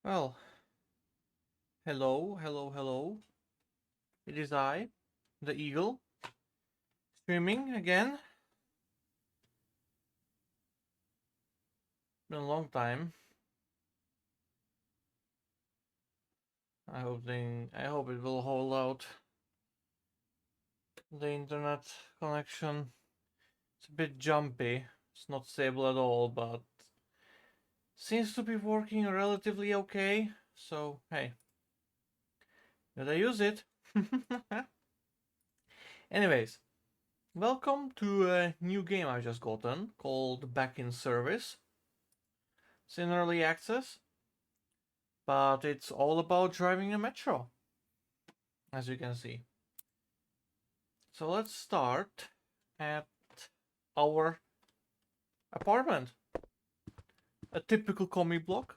Well, hello. It is I, the Eagle, streaming again. Been a long time. I hope it will hold out. The internet connection. It's a bit jumpy. It's not stable at all, but seems to be working relatively okay. So hey, gotta use it. Anyways, welcome to a new game I just gotten called Back in Service. It's in early access, but it's all about driving a metro, as you can see. So let's start at our apartment. A typical comic block.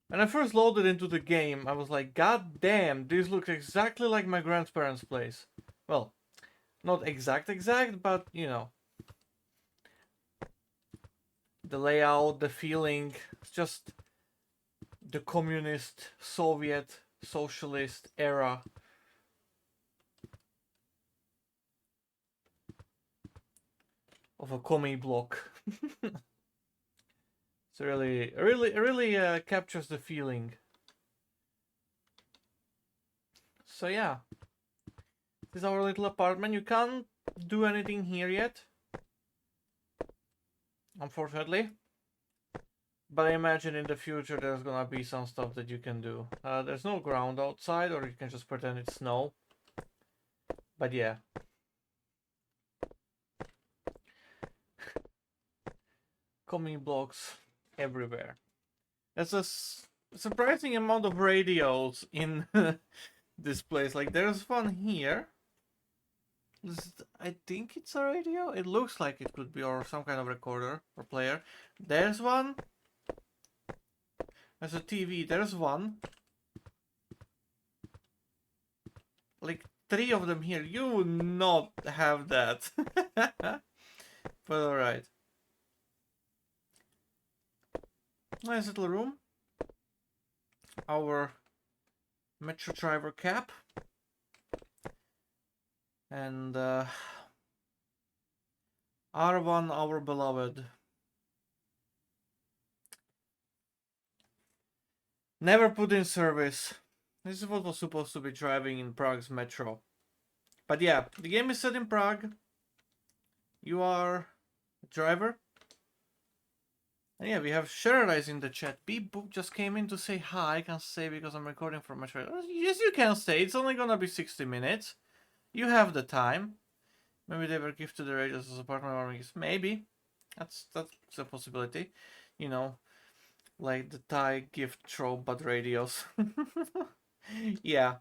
When I first loaded into the game, I was like, God damn, this looks exactly like my grandparents' place. Well, not exact, but you know. The layout, the feeling, it's just the communist, Soviet, socialist era. Of a comic block. It's really captures the feeling. So yeah, this is our little apartment. You can't do anything here yet, unfortunately. But I imagine in the future there's gonna be some stuff that you can do. There's no ground outside, or you can just pretend it's snow. But yeah. Comic blocks everywhere. There's a surprising amount of radios in this place. Like there's one here. I think it's a radio. It looks like it could be, or some kind of recorder or player. There's one. There's a TV. There's one. Like 3 of them here. You would not have that. But alright. Nice little room. Our Metro driver cap. And R1, our beloved. Never put in service. This is what was supposed to be driving in Prague's metro. But yeah, the game is set in Prague. You are a driver. And yeah, we have Sherrize in the chat. Beep just came in to say hi. I can say because I'm recording from Metro. Yes, you can stay. It's only gonna be 60 minutes. You have the time. Maybe they were gifted the radios as a partner armies. Maybe. That's a possibility. You know, like the Thai gift trope, but radios. Yeah.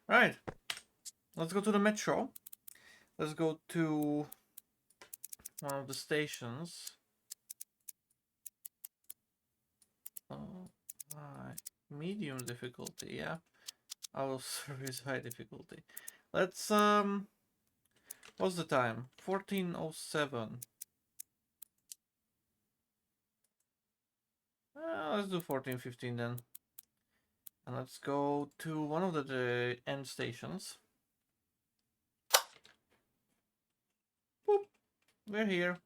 Right. Let's go to the metro. Let's go to one of the stations. Oh, medium difficulty, yeah. I will service high difficulty. Let's what's the time? 14:07. Let's do 14:15 then. And let's go to one of the end stations. Boop. We're here.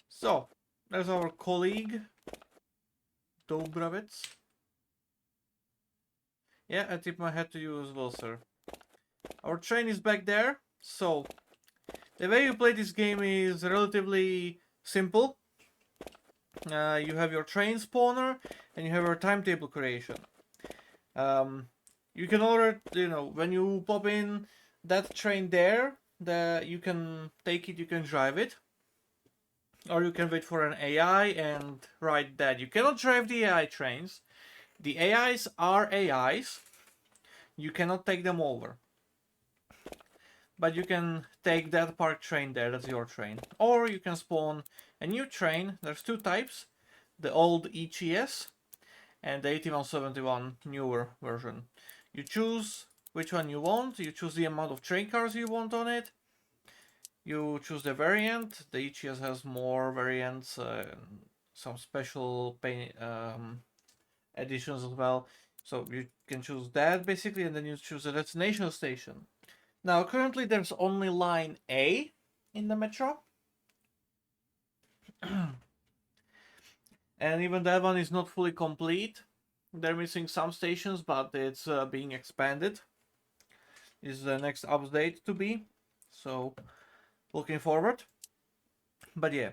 So, there's our colleague, Dobravets. Yeah, I tip my hat to you as well, sir. Our train is back there. So, the way you play this game is relatively simple. You have your train spawner and you have your timetable creation. You can order, when you pop in that train there, you can take it, you can drive it. Or you can wait for an AI and ride that. You cannot drive the AI trains. The AIs are AIs. You cannot take them over. But you can take that parked train there, that's your train. Or you can spawn a new train. There's 2 types. The old EGS and the 8171 newer version. You choose which one you want. You choose the amount of train cars you want on it. You choose the variant. The EGS has more variants. some special editions as well. So you can choose that basically, and then you choose a destination station. Now currently there's only line A in the metro. And even that one is not fully complete. They're missing some stations, but it's being expanded. Is the next update to be. So looking forward. But yeah,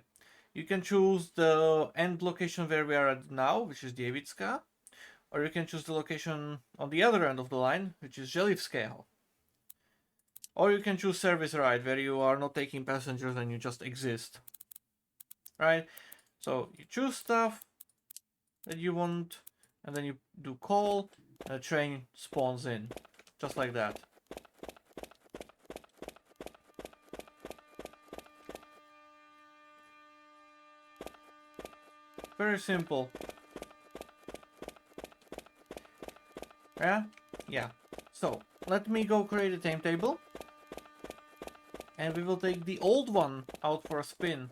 you can choose the end location where we are at now, which is Dievická, or you can choose the location on the other end of the line, which is Želivského. Or you can choose service ride, where you are not taking passengers and you just exist. Right? So you choose stuff that you want, and then you do call, and the train spawns in. Just like that. Very simple. Yeah? Yeah. So, let me go create a timetable. And we will take the old one out for a spin.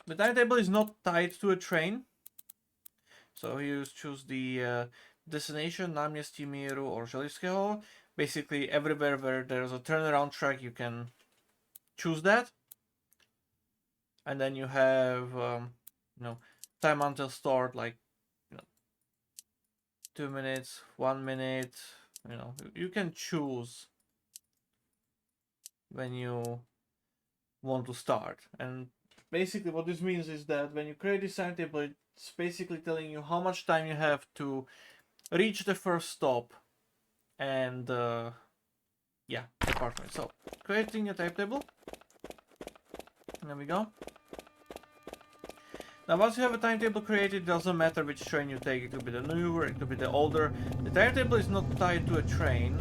The timetable is not tied to a train. So you choose the destination, Náměstí Míru or Želivského. Basically everywhere where there's a turnaround track you can choose that. And then you have time until start, like 2 minutes, 1 minute. You can choose when you want to start. And basically what this means is that when you create this timetable, it's basically telling you how much time you have to reach the first stop and department. So creating a timetable. There we go. Now once you have a timetable created, it doesn't matter which train you take. It could be the newer, it could be the older. The timetable is not tied to a train.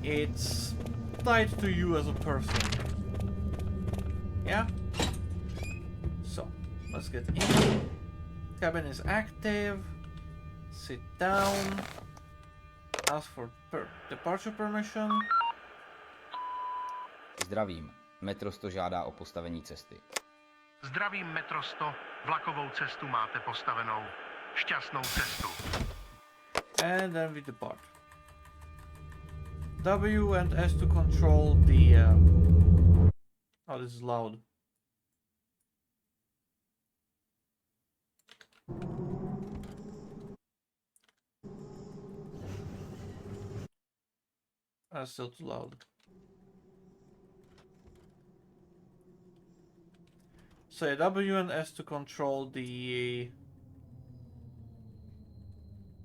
It's tied to you as a person. Yeah? So, let's get in. Cabin is active. Sit down. Ask for departure permission. Zdravím. Metro 100 žádá o postavení cesty. Zdravím Metro 100, vlakovou cestu máte postavenou. Šťastnou cestu. And then we depart. W and S to control the... Oh, this is loud. That's still too loud. So W and S to control the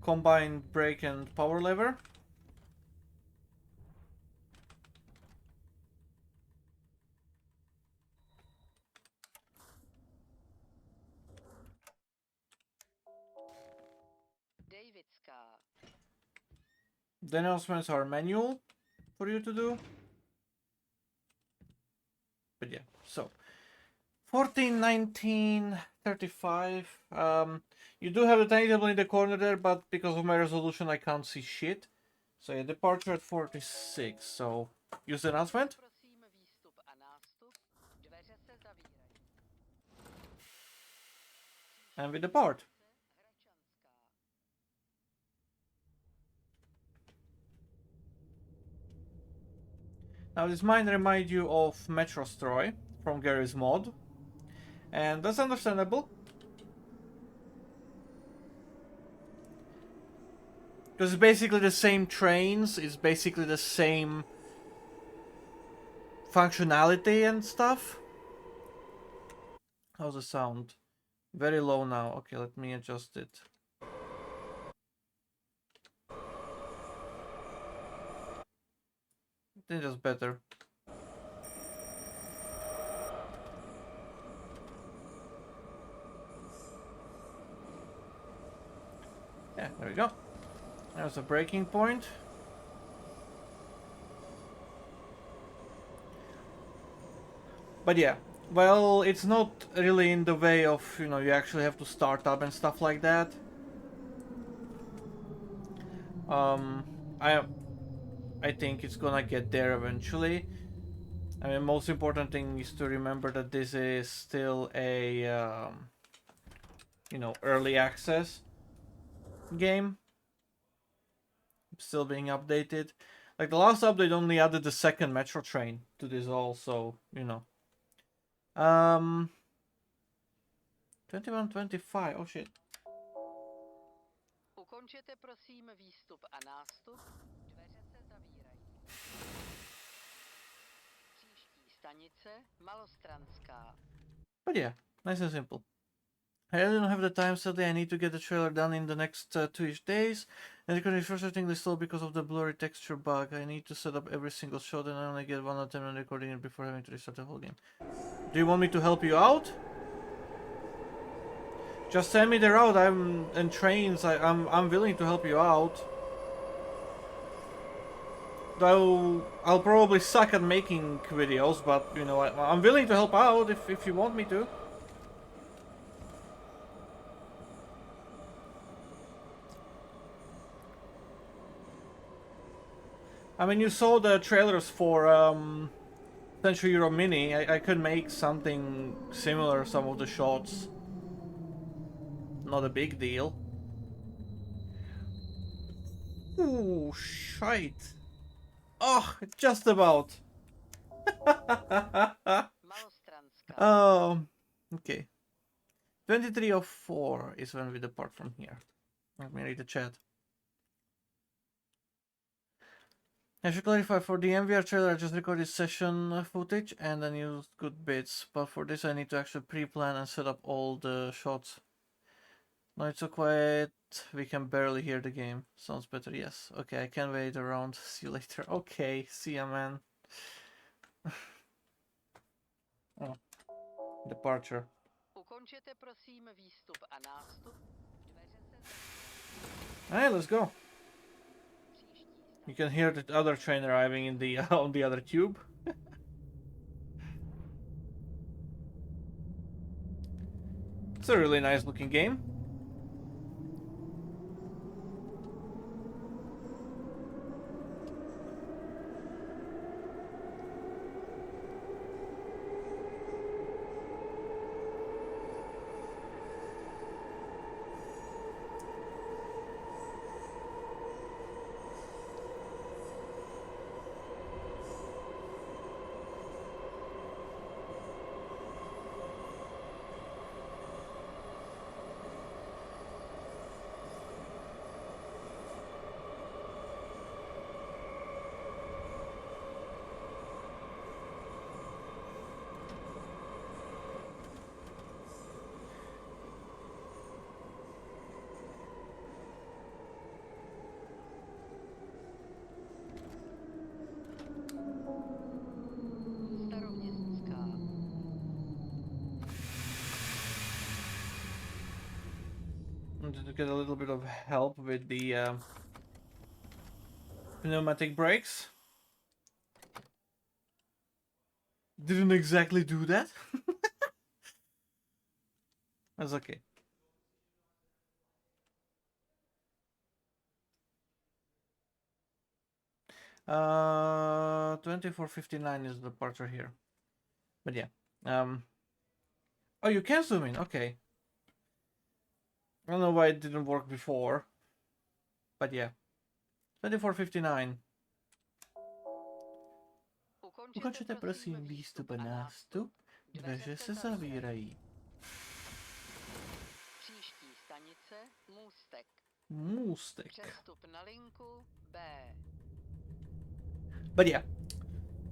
combined brake and power lever. The announcements are manual for you to do. But yeah, so 14, 19, 35. You do have the timetable in the corner there, but because of my resolution, I can't see shit. So yeah, departure at 46. So use the announcement. And we depart. Now this might remind you of Metrostroy from Garry's Mod. And that's understandable. Because it's basically the same trains, it's basically the same functionality and stuff. How's the sound? Very low now. Okay, let me adjust it. I think that's better. Yeah, there we go. There's a breaking point. But yeah, well, it's not really in the way of, you actually have to start up and stuff like that. I think it's gonna get there eventually. I mean, most important thing is to remember that this is still a, you know, early access game. Still being updated. Like, the last update only added the second Metro train to this also, you know. 21:25, oh shit. Ukončete prosím výstup a nástup, dveře se zavírají. Příští stanice Malostranská. But yeah, nice and simple. I really don't have the time, sadly. I need to get the trailer done in the next 2-ish days. And it's going to be frustratingly slow because of the blurry texture bug. I need to set up every single shot and I only get one attempt on recording it before having to restart the whole game. Do you want me to help you out? Just send me the route. And trains. I'm willing to help you out. Though I'll probably suck at making videos, but you know I'm willing to help out if you want me to. I mean, you saw the trailers for Century Euro Mini. I could make something similar, some of the shots. Not a big deal. Ooh, shite. Oh, just about. Oh, okay. 23:04 is when we depart from here. Let me read the chat. I should clarify, for the MVR trailer I just recorded session footage and then used good bits, but for this I need to actually pre-plan and set up all the shots. No, it's so quiet, we can barely hear the game. Sounds better, yes. Okay, I can wait around, see you later. Okay, see ya, man. Oh, departure. Alright, let's go. You can hear the other train arriving in the on the other tube. It's a really nice looking game. To get a little bit of help with the pneumatic brakes. Didn't exactly do that. That's okay. Uh, 24:59 is the departure here. But yeah. Oh, you can zoom in. Okay. I don't know why it didn't work before, but yeah. 24:59. Ukončete prosím výstup a nástup, dveře se zavírají. Příští stanice Můstek. Můstek. Přestup na linku B. But yeah,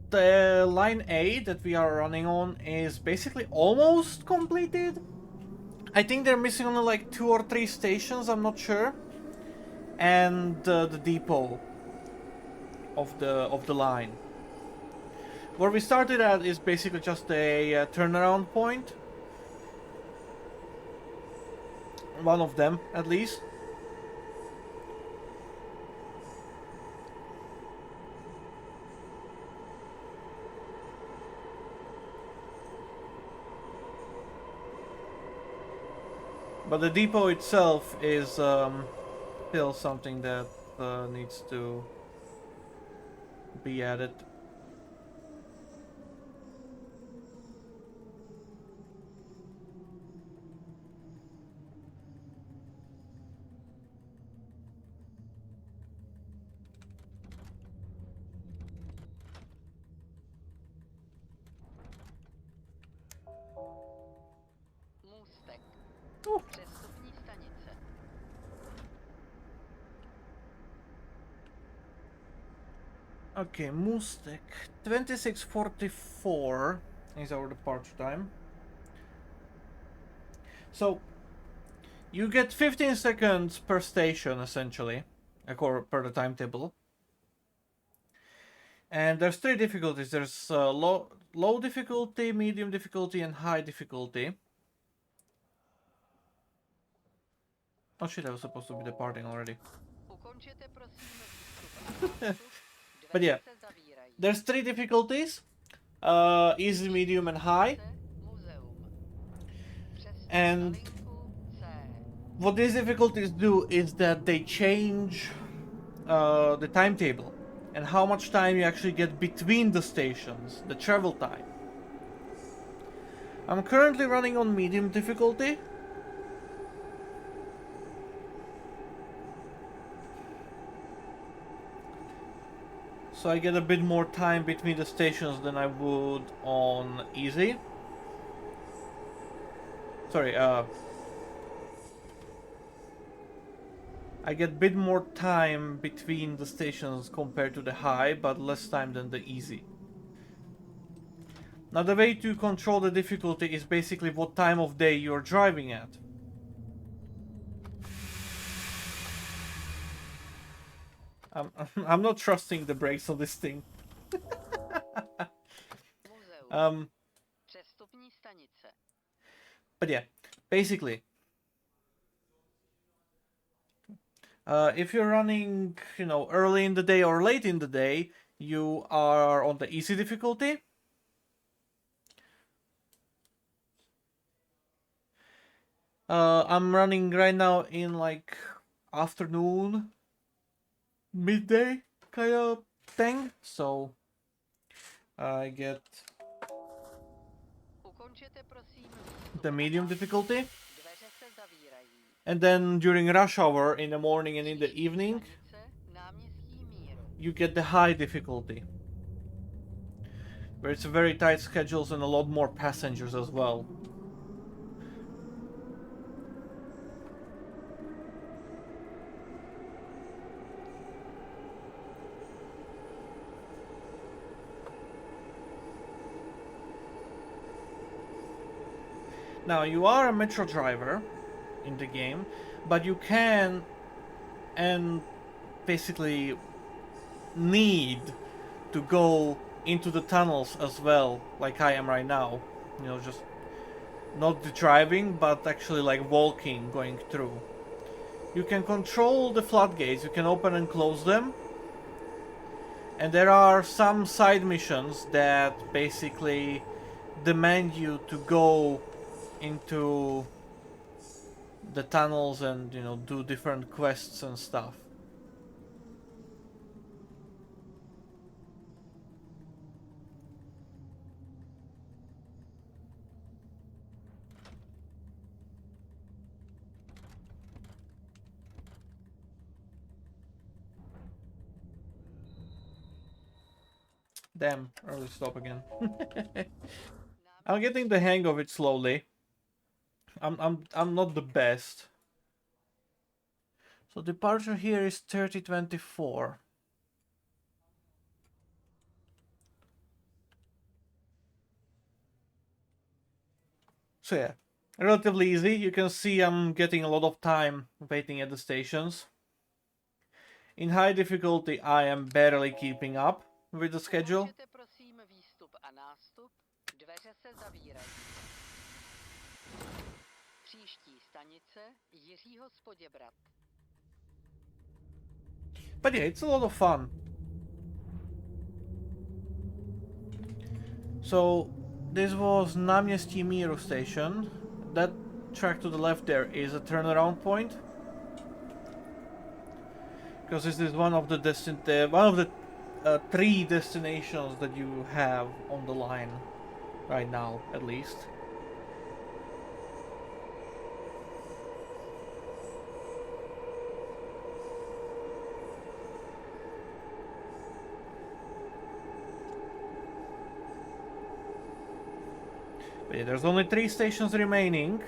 the line A that we are running on is basically almost completed. I think they're missing only like 2 or 3 stations, I'm not sure, and the depot of the line. Where we started at is basically just a turnaround point, one of them at least. But the depot itself is still something that needs to be added. Okay, Moostek. 26:44 is our departure time. So, you get 15 seconds per station, essentially, per the timetable. And there's 3 difficulties. There's low difficulty, medium difficulty, and high difficulty. Oh shit, I was supposed to be departing already. Ukončete prosím výstup a nástup. But yeah, Dveře se zavírají. there's 3 difficulties. Easy, medium, and high. Muzeum. Přestup And na linku C. what these difficulties do is that they change the timetable and how much time you actually get between the stations, the travel time. I'm currently running on medium difficulty. So I get a bit more time between the stations than I would on easy. Sorry, I get a bit more time between the stations compared to the high, but less time than the easy. Now the way to control the difficulty is basically what time of day you're driving at. I'm not trusting the brakes on this thing. Muzeum. Přestupní stanice. But yeah, basically, if you're running, you know, early in the day or late in the day, you are on the easy difficulty. I'm running right now in like afternoon, midday kind of thing, so I get Ukončete prosím výstup the a medium nástup. difficulty. Dveře se zavírají. And then during rush hour in the morning and in the Příští evening, stanice, Náměstí Míru. you get the high difficulty, where it's very tight schedules and a lot more passengers as well. Now you are a metro driver in the game, but you can and basically need to go into the tunnels as well, like I am right now. You know, just not the driving, but actually like walking, going through. You can control the floodgates, you can open and close them. And there are some side missions that basically demand you to go into the tunnels and, you know, do different quests and stuff. Damn, early stop again. I'm getting the hang of it slowly. I'm not the best. So departure here is 30:24. So yeah, relatively easy. You can see I'm getting a lot of time waiting at the stations. In high difficulty, I am barely keeping up with the schedule. Ukončete prosím výstup a nástup. Dveře se zavírají. Příští stanice Jiřího z Poděbrad. But yeah, it's a lot of fun. So this was Náměstí Míru station. That track to the left there is a turnaround point, because this is one of the three destinations that you have on the line right now, at least. But yeah, there's only 3 stations remaining.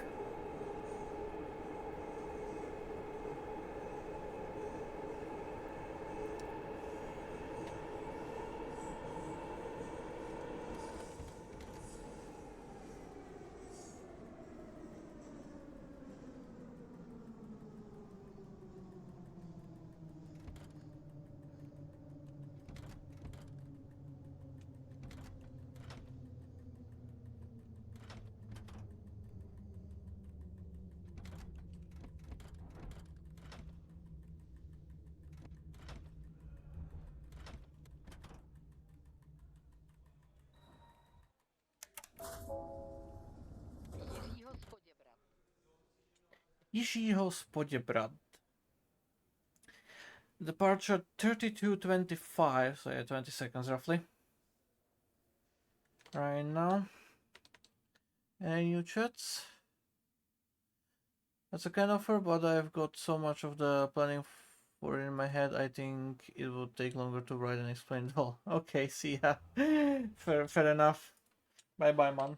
Jiřího Poděbrad. Departure 32:25, so yeah, 20 seconds roughly. Right now. Any new chats? That's a kind offer, but I've got so much of the planning for it in my head, I think it would take longer to write and explain it all. Okay, see ya. Fair enough. Bye bye, man.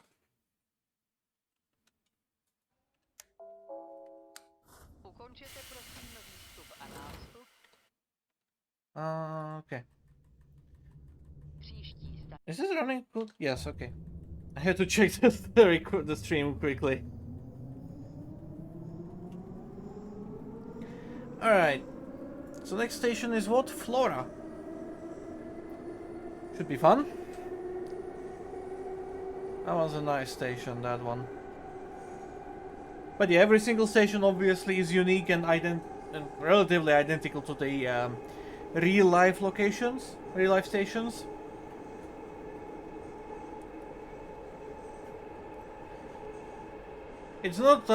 Ukončete prosím výstup a nástup. Okay. Příští stanice. Is this running good? Yes, okay. I had to check the stream quickly. Alright. So next station is what? Flora. Should be fun. That was a nice station, that one. But yeah, every single station obviously is unique and relatively identical to the real life locations, real life stations. It's not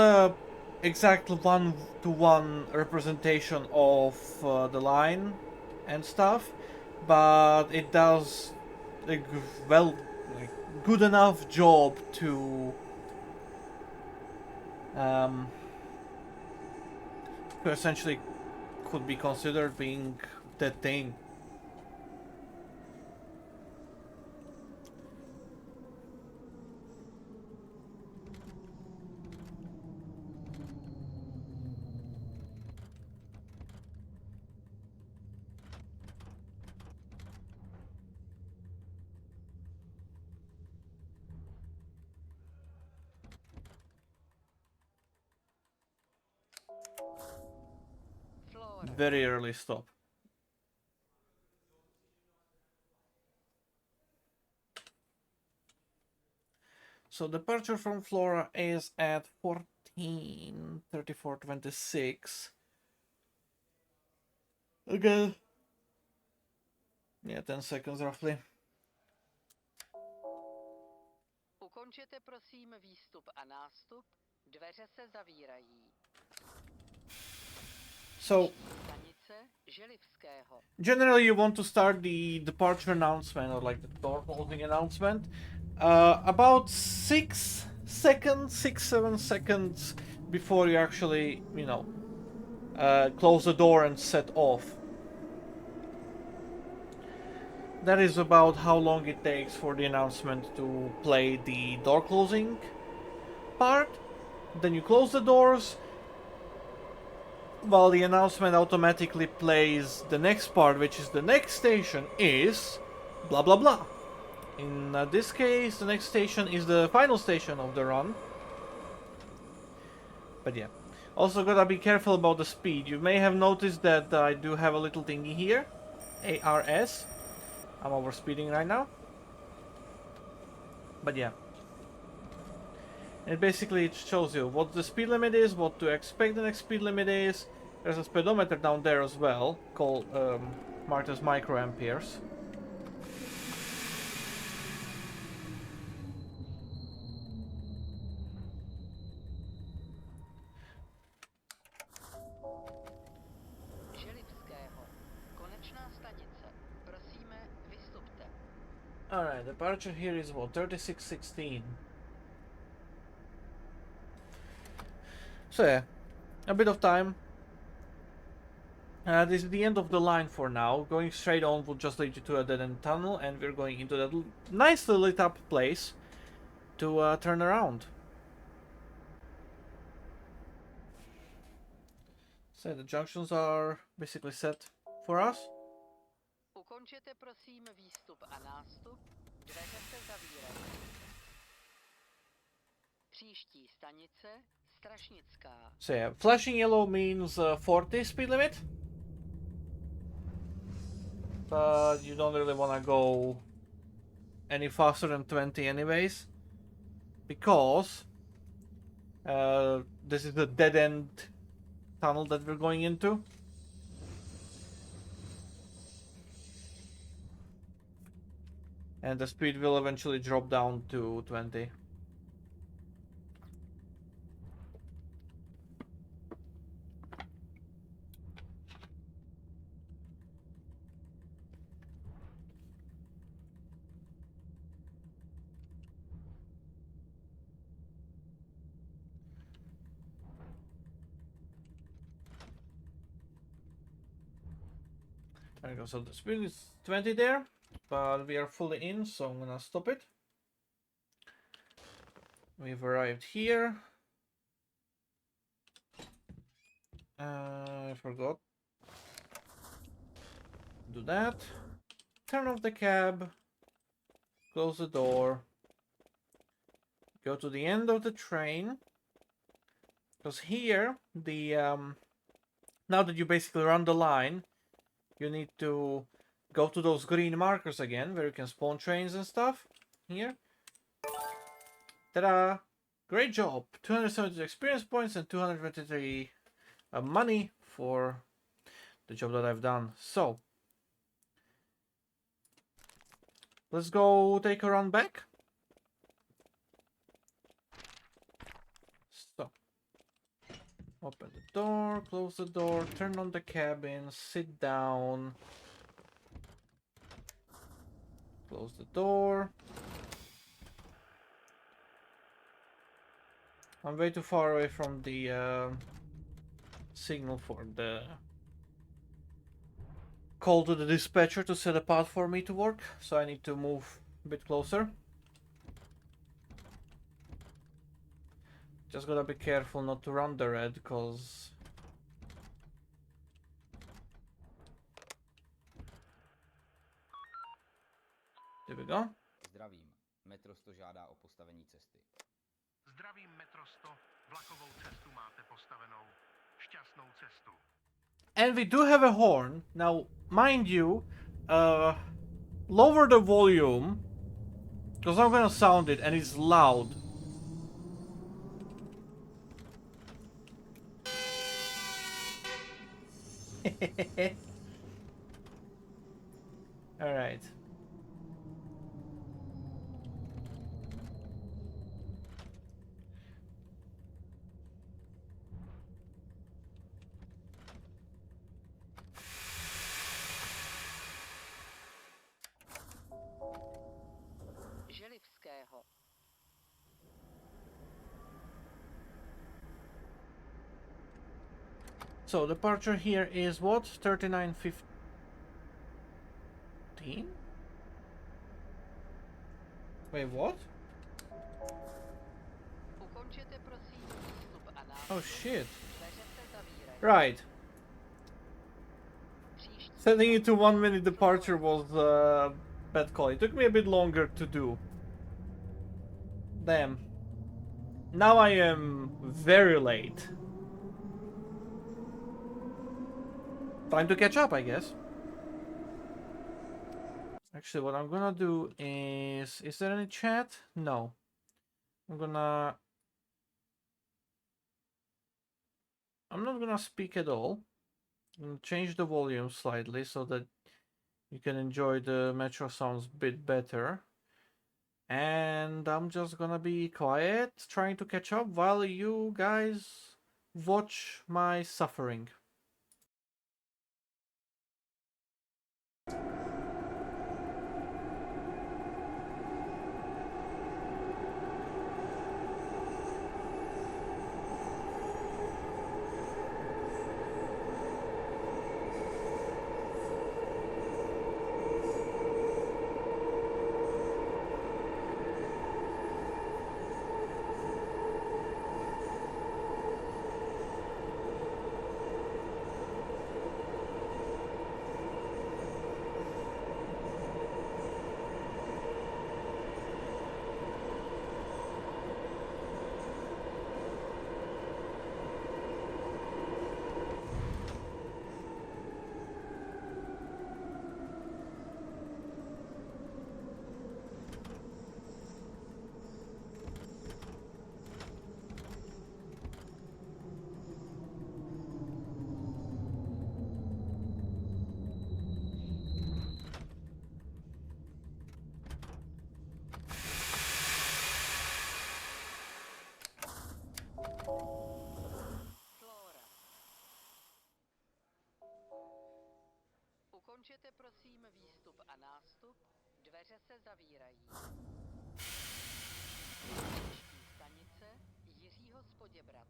exactly one-to-one representation of the line and stuff, but it does a good enough job to essentially could be considered being that thing. Flora. Very early stop. So departure from Flora is at 14:34:26. Okay. Yeah, 10 seconds roughly. Ukončete prosím výstup a nástup. Dveře se zavírají. So Stanice Želivského. generally you want to start the departure announcement or like the door closing announcement about 7 seconds before you actually, close the door and set off. That is about how long it takes for the announcement to play the door closing part. Then you close the doors while the announcement automatically plays the next part, which is the next station is blah blah blah. In this case, the next station is the final station of the run. But yeah, also gotta be careful about the speed. You may have noticed that I do have a little thingy here, ARS. I'm overspeeding right now. But yeah. And basically it shows you what the speed limit is, what to expect the next speed limit is. There's a speedometer down there as well, called marked as microamperes. Želivského. Konečná stanice. Prosíme, vystupte. Alright, departure here is what? 36:16. So yeah, a bit of time. This is the end of the line for now. Going straight on will just lead you to a dead-end tunnel, and we're going into that nicely lit up place to turn around. So the junctions are basically set for us. Ukončete prosím výstup a nástup. Dveře se zavírají. Příští stanice Strašnická. So yeah, flashing yellow means 40 speed limit. But you don't really want to go any faster than 20 anyways. Because this is the dead-end tunnel that we're going into. And the speed will eventually drop down to 20. There we go. So the speed is 20 there, but we are fully in, so I'm gonna stop it. We've arrived here. I forgot. Do that. Turn off the cab. Close the door. Go to the end of the train. Because here, the now that you basically run the line, you need to go to those green markers again, where you can spawn trains and stuff. Here. Ta-da! Great job! 270 experience points and 223 money for the job that I've done. So, let's go take a run back. So, open the door, close the door, turn on the cabin, sit down, close the door. I'm way too far away from the signal for the call to the dispatcher to set a path for me to work, so I need to move a bit closer. Just gotta be careful not to run the red, cause there we go. Zdravím. Metro 100 žádá o postavení cesty. Zdravím Metro 100, vlakovou cestu máte postavenou. Šťastnou cestu. And we do have a horn. Now, mind you, lower the volume, because I'm gonna sound it and it's loud. Alright. Želivského. So departure here is what? 39:15? Wait, what? Ukončete prosím výstup a nástup. Oh shit. Dveře se zavírají. Right. Příští Setting it to 1 minute departure was a bad call. It took me a bit longer to do. Damn. Now I am very late. Time to catch up, I guess. Actually, what I'm gonna do is there any chat? No. I'm not gonna speak at all. I'm gonna change the volume slightly so that you can enjoy the Metro sounds a bit better. And I'm just gonna be quiet, trying to catch up while you guys watch my suffering. Flora. Ukončete prosím výstup a nástup. Dveře se zavírají. Příští stanice Jiřího z Poděbrad.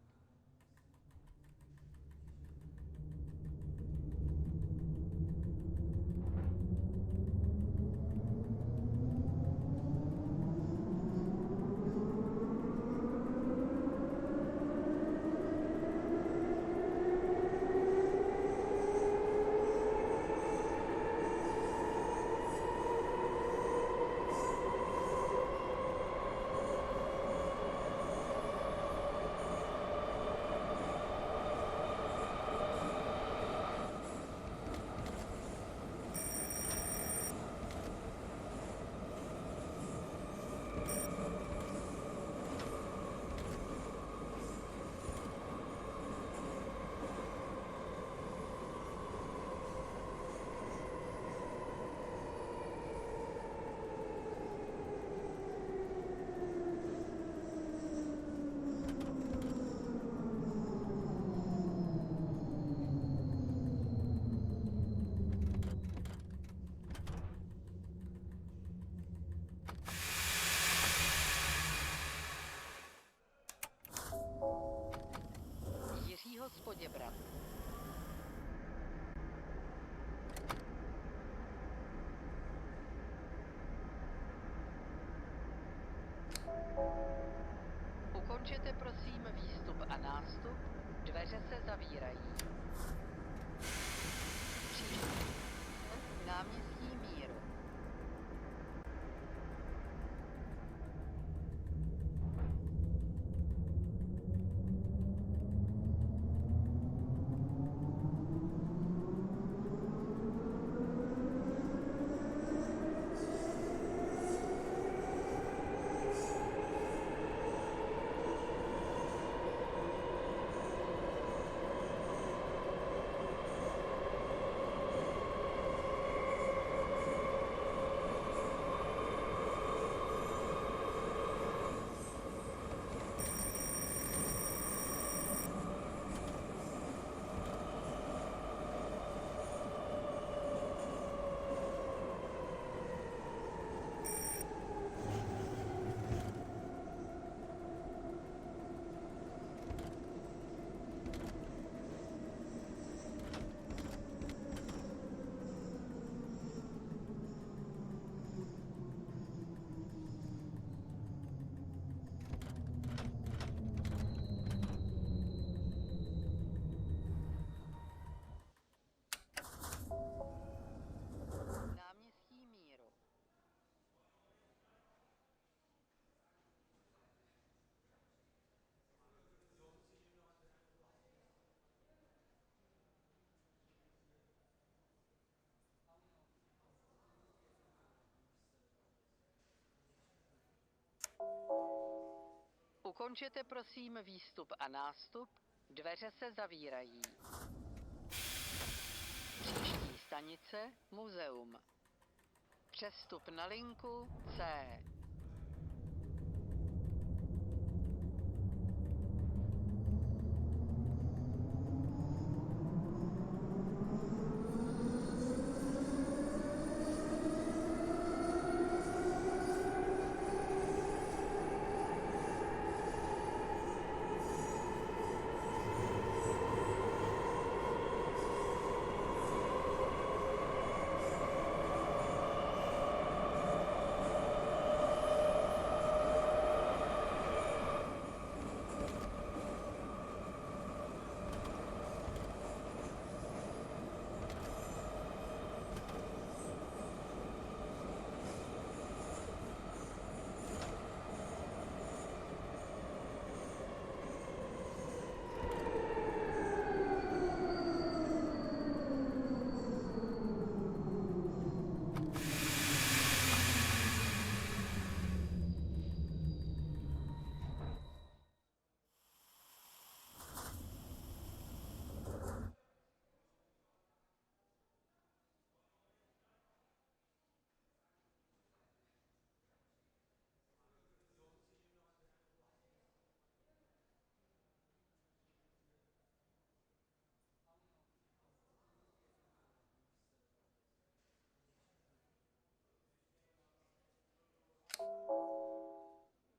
Ukončete prosím výstup a nástup. Dveře se zavírají. Příští náměstí Míru. Náměstí Míru. Ukončete prosím výstup a nástup. Dveře se zavírají. Příští stanice Muzeum. Přestup na linku C.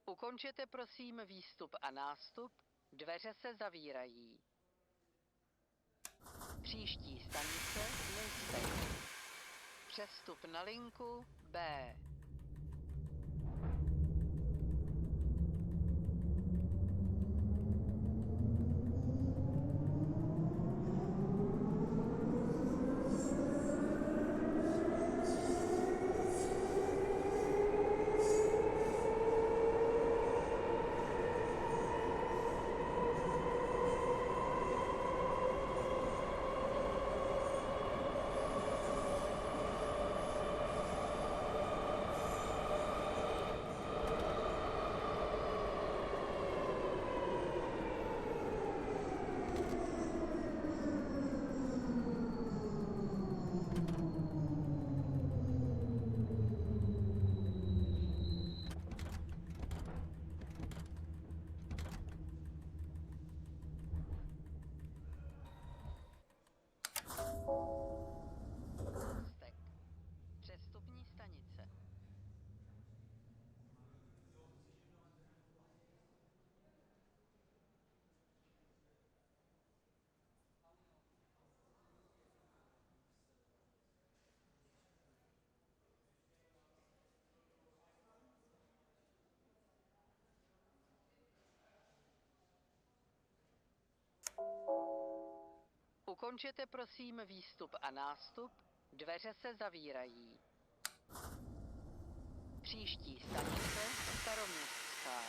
Ukončete prosím výstup a nástup. Dveře se zavírají. Příští stanice Lisbeth. Přestup na linku B. Ukončete prosím výstup a nástup, dveře se zavírají. Příští stanice Staroměstská.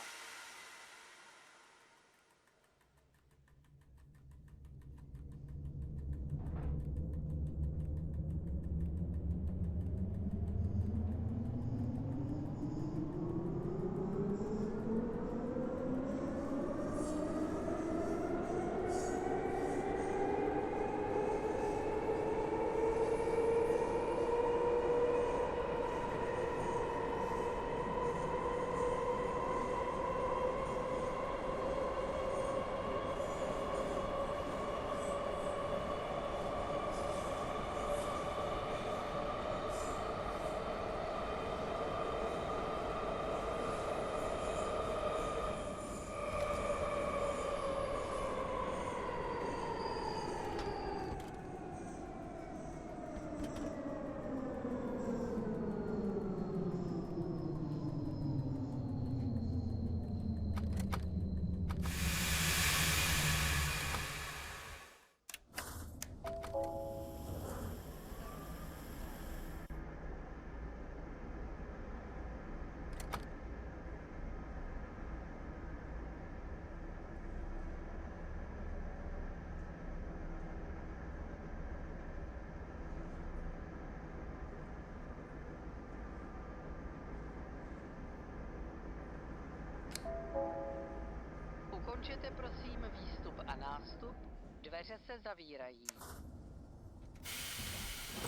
Ukončete prosím výstup a nástup, dveře se zavírají.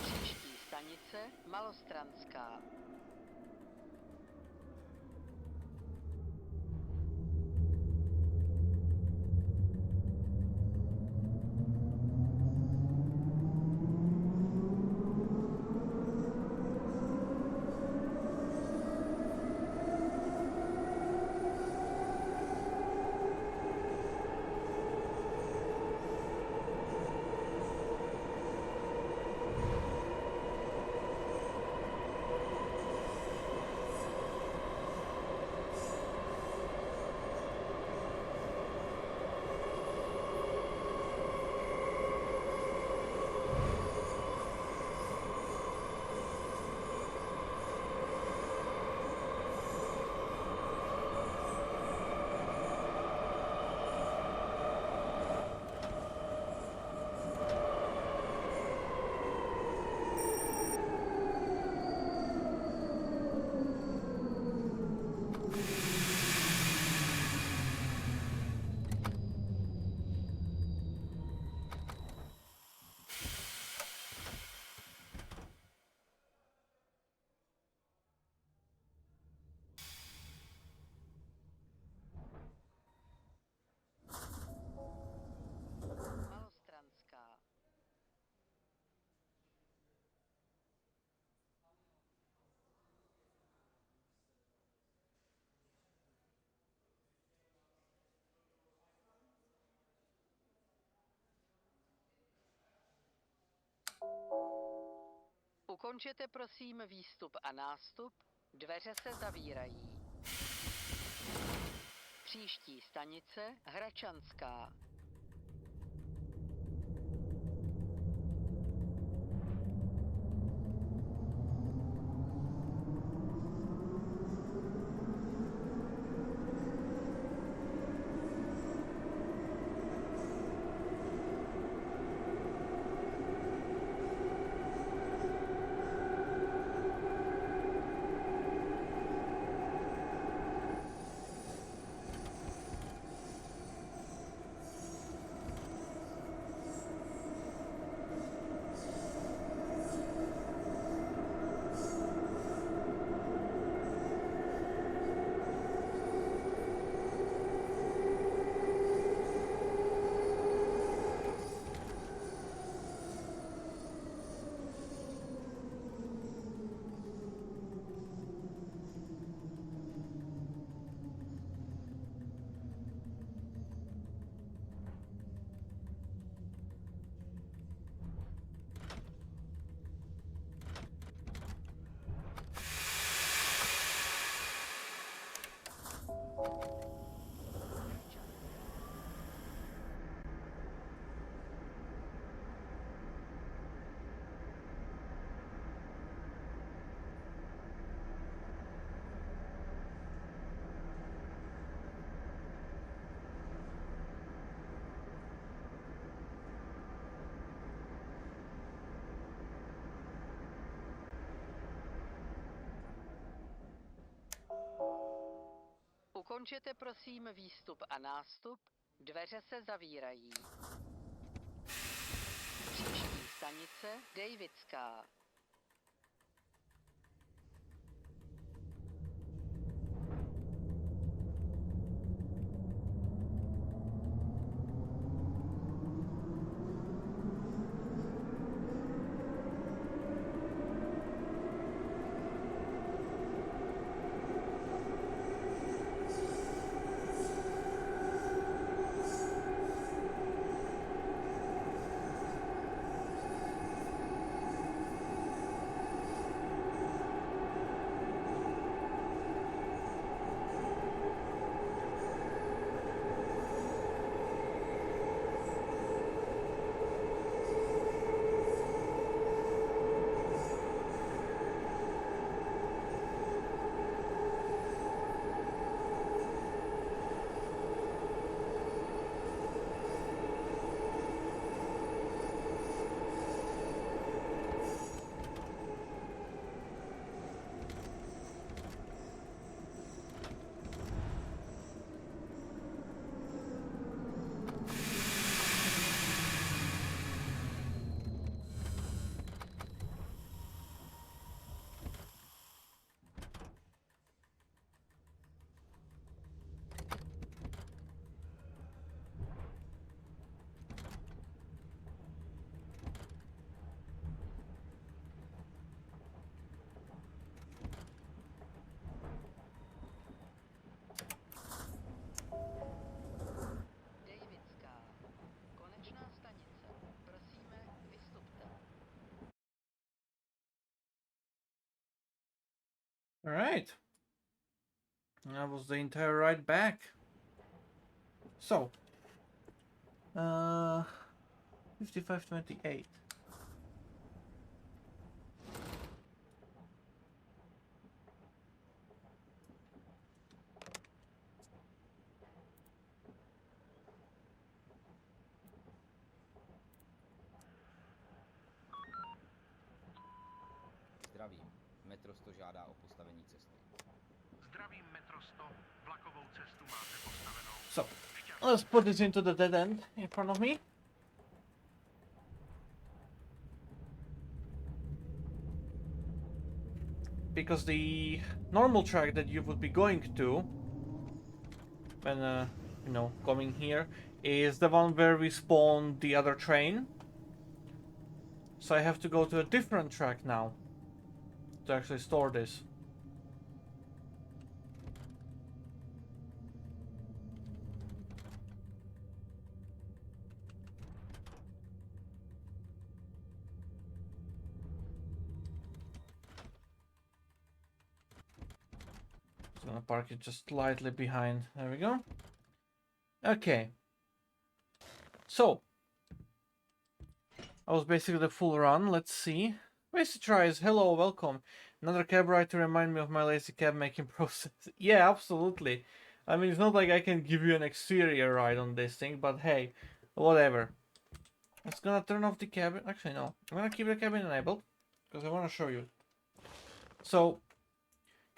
Příští stanice Malostranská. Malostranská. Ukončete prosím výstup a nástup, dveře se zavírají. Příští stanice Hračanská. Ukončete prosím výstup a nástup, dveře se zavírají. Příští stanice Davidská. Davidská. Konečná stanice. Prosíme, vystupte. All right. That was the entire ride back. So, 5528. Zdravím. Metro 100 žádá o postavení cesty. Zdravím metro 100, vlakovou cestu máte postavenou. So, let's put this into the dead end in front of me. Because the normal track that you would be going to when, you know, coming here is the one where we spawned the other train. So I have to go to a different track now to actually store this. I'm gonna park it just slightly behind. There we go. Okay. So, I was basically the full run. Let's see. Wasted tries. Hello, welcome. Another cab ride to remind me of my lazy cab making process. Yeah, absolutely. I mean, it's not like I can give you an exterior ride on this thing, but hey, whatever. It's gonna turn off the cabin. Actually, no. I'm gonna keep the cabin enabled because I want to show you. So,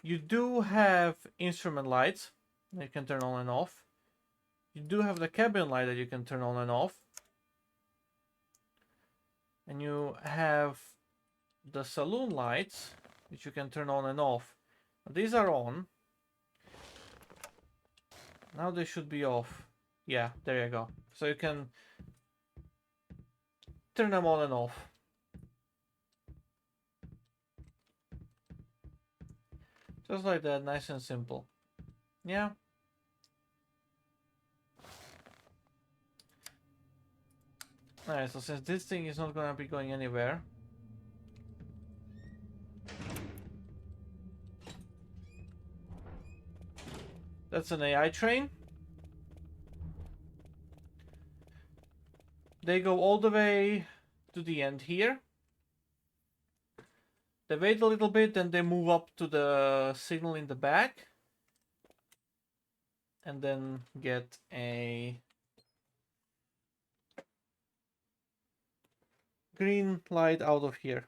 you do have instrument lights that you can turn on and off. You do have the cabin light that you can turn on and off. And you have the saloon lights, which you can turn on and off. These are on. Now they should be off. Yeah, there you go. So you can turn them on and off. Just like that, nice and simple. Yeah. Alright, so since this thing is not gonna be going anywhere, that's an AI train. They go all the way to the end here. They wait a little bit, then they move up to the signal in the back. And then get a green light out of here.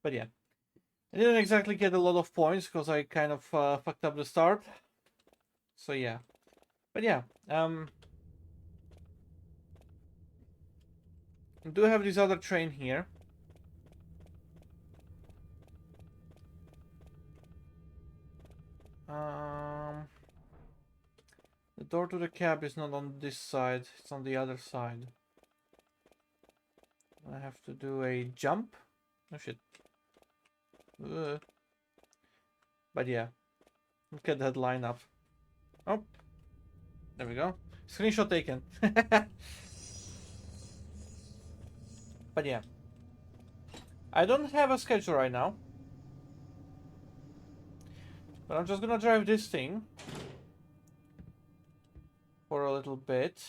But yeah, I didn't exactly get a lot of points because I kind of fucked up the start. So yeah, but yeah, we do have this other train here. The door to the cab is not on this side, it's on the other side. I have to do a jump. Oh shit. But yeah, look at that lineup. Oh, there we go. Screenshot taken. But yeah, I don't have a schedule right now, but I'm just gonna drive this thing for a little bit.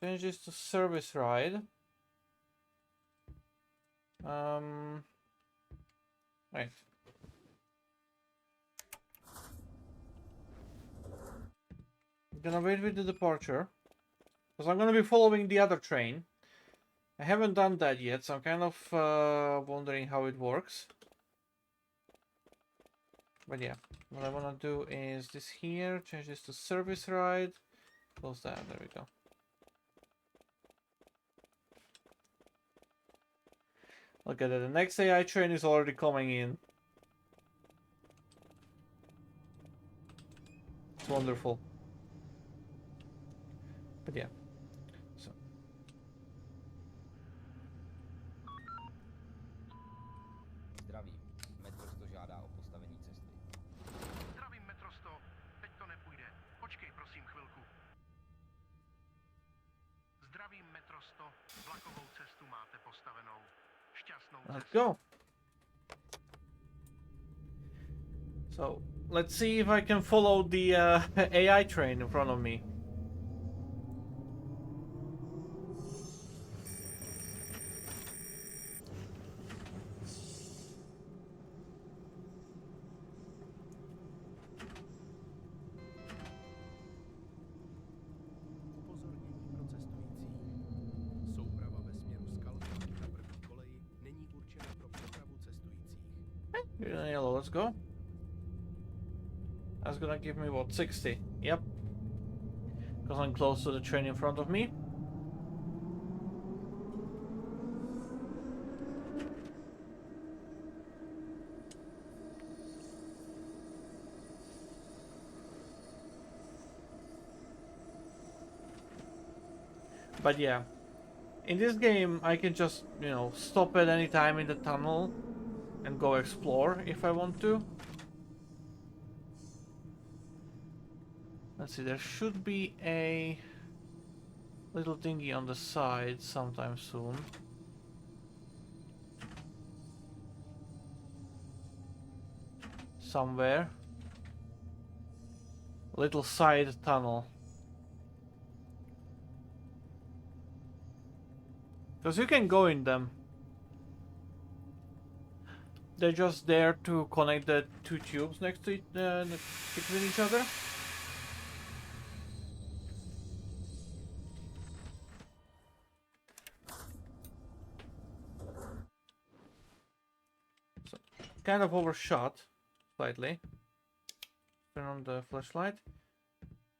Change this to service ride. Right. I'm gonna wait with the departure, because I'm gonna be following the other train. I haven't done that yet, so I'm kind of wondering how it works. But yeah, what I wanna do is this here, change this to service ride, close that, there we go. Look at it, the next AI train is already coming in. It's wonderful. But yeah, so. Zdravím. Metro 100 žádá o postavení cesty. Zdravím, Metro 100. Teď to nepůjde. Počkej, prosím, chvilku. Zdravím, Metro 100. Vlakovou cestu máte postavenou. Šťastnou Let's cestu. go. So let's see if I can follow the AI train in front of me. Upozornění pro cestující. Souprava ve směru Skalka na první koleji není určena pro přepravu cestujících. Yellow, let's go. That's gonna give me what, 60? Yep. Because I'm close to the train in front of me. But yeah, in this game I can just, you know, stop at any time in the tunnel and go explore if I want to. Let's see, there should be a little thingy on the side sometime soon. Somewhere. Little side tunnel. Because you can go in them. They're just there to connect the two tubes next to between each other. So, kind of overshot slightly. Turn on the flashlight.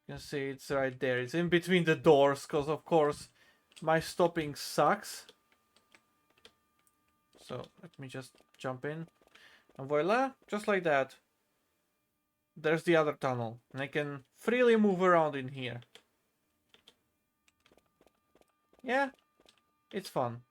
You can see it's right there. It's in between the doors, because of course my stopping sucks. So let me just jump in. And voila, just like that. There's the other tunnel. And I can freely move around in here. Yeah, it's fun.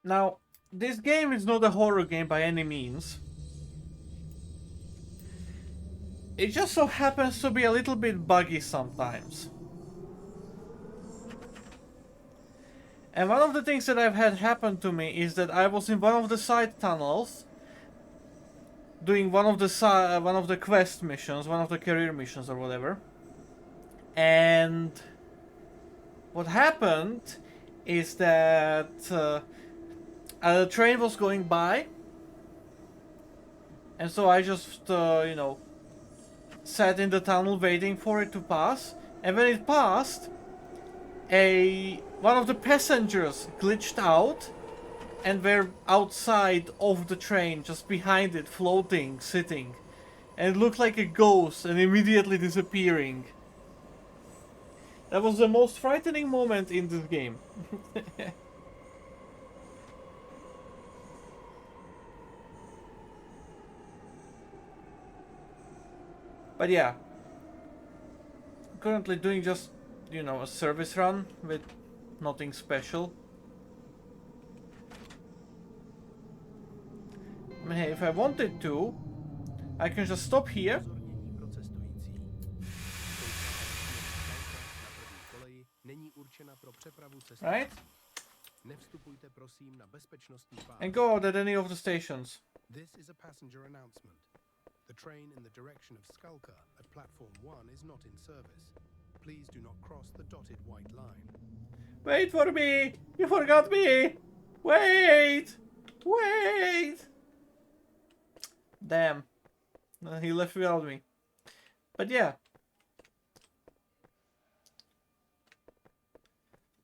Now, this game is not a horror game by any means. It just so happens to be a little bit buggy sometimes. And one of the things that I've had happen to me is that I was in one of the side tunnels doing one of the quest missions, one of the career missions or whatever. And what happened is that a train was going by, and so I just, you know, sat in the tunnel waiting for it to pass, and when it passed, one of the passengers glitched out and were outside of the train, just behind it, floating, sitting. And it looked like a ghost and immediately disappearing. That was the most frightening moment in this game. But yeah, currently doing just, you know, a service run with nothing special. I mean, hey, if I wanted to, I can just stop here. Upozornění pro cestující. Souprava ve směru Skalka na první koleji není určena pro přepravu cestujících. Right? Nevstupujte prosím na bezpečnostní pás. And go out at any of the stations. This is a passenger announcement. The train in the direction of Skalka at platform 1 is not in service. Please do not cross the dotted white line. Wait for me! You forgot me! Wait! Wait! Damn. He left without me. But yeah.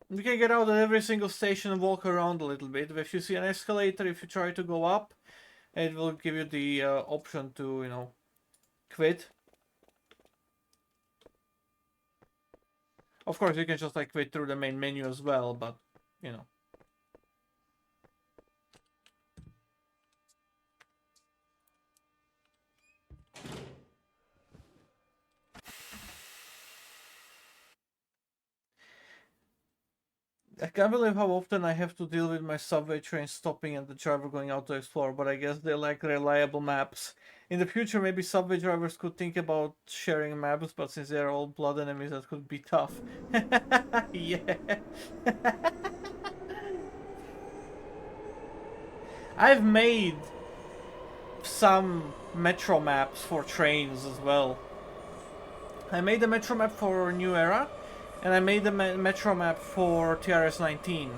You can get out at every single station and walk around a little bit. If you see an escalator, if you try to go up, it will give you the option to, you know, quit. Of course, you can just like quit through the main menu as well, but, you know. I can't believe how often I have to deal with my subway train stopping and the driver going out to explore, but I guess they lack reliable maps. In the future, maybe subway drivers could think about sharing maps, but since they're all blood enemies, that could be tough. Yeah. I've made some metro maps for trains as well. I made a metro map for New Era, and I made the metro map for TRS-19.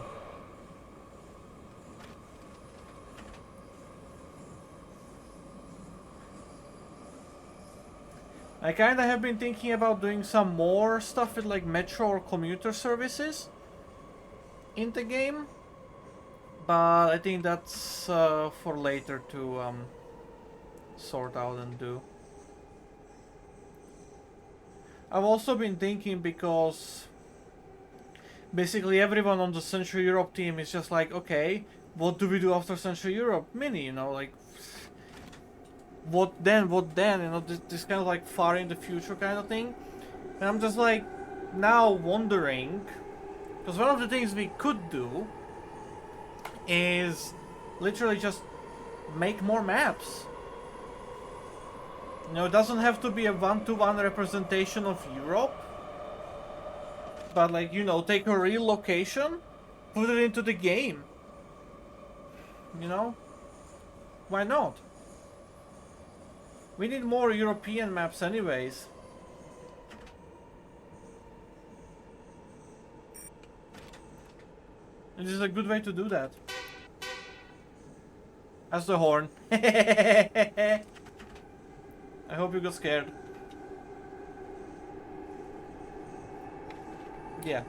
I kinda have been thinking about doing some more stuff with like metro or commuter services in the game, but I think that's for later to sort out and do. I've also been thinking, because basically everyone on the Central Europe team is just like, okay, what do we do after Central Europe Mini, you know, like, what then, you know, this kind of like far in the future kind of thing. And I'm just like, now wondering, because one of the things we could do is literally just make more maps. You know, it doesn't have to be a one-to-one representation of Europe, but like, you know, take a real location, put it into the game. You know? Why not? We need more European maps anyways. And this is a good way to do that. That's the horn. I hope you got scared. Yeah.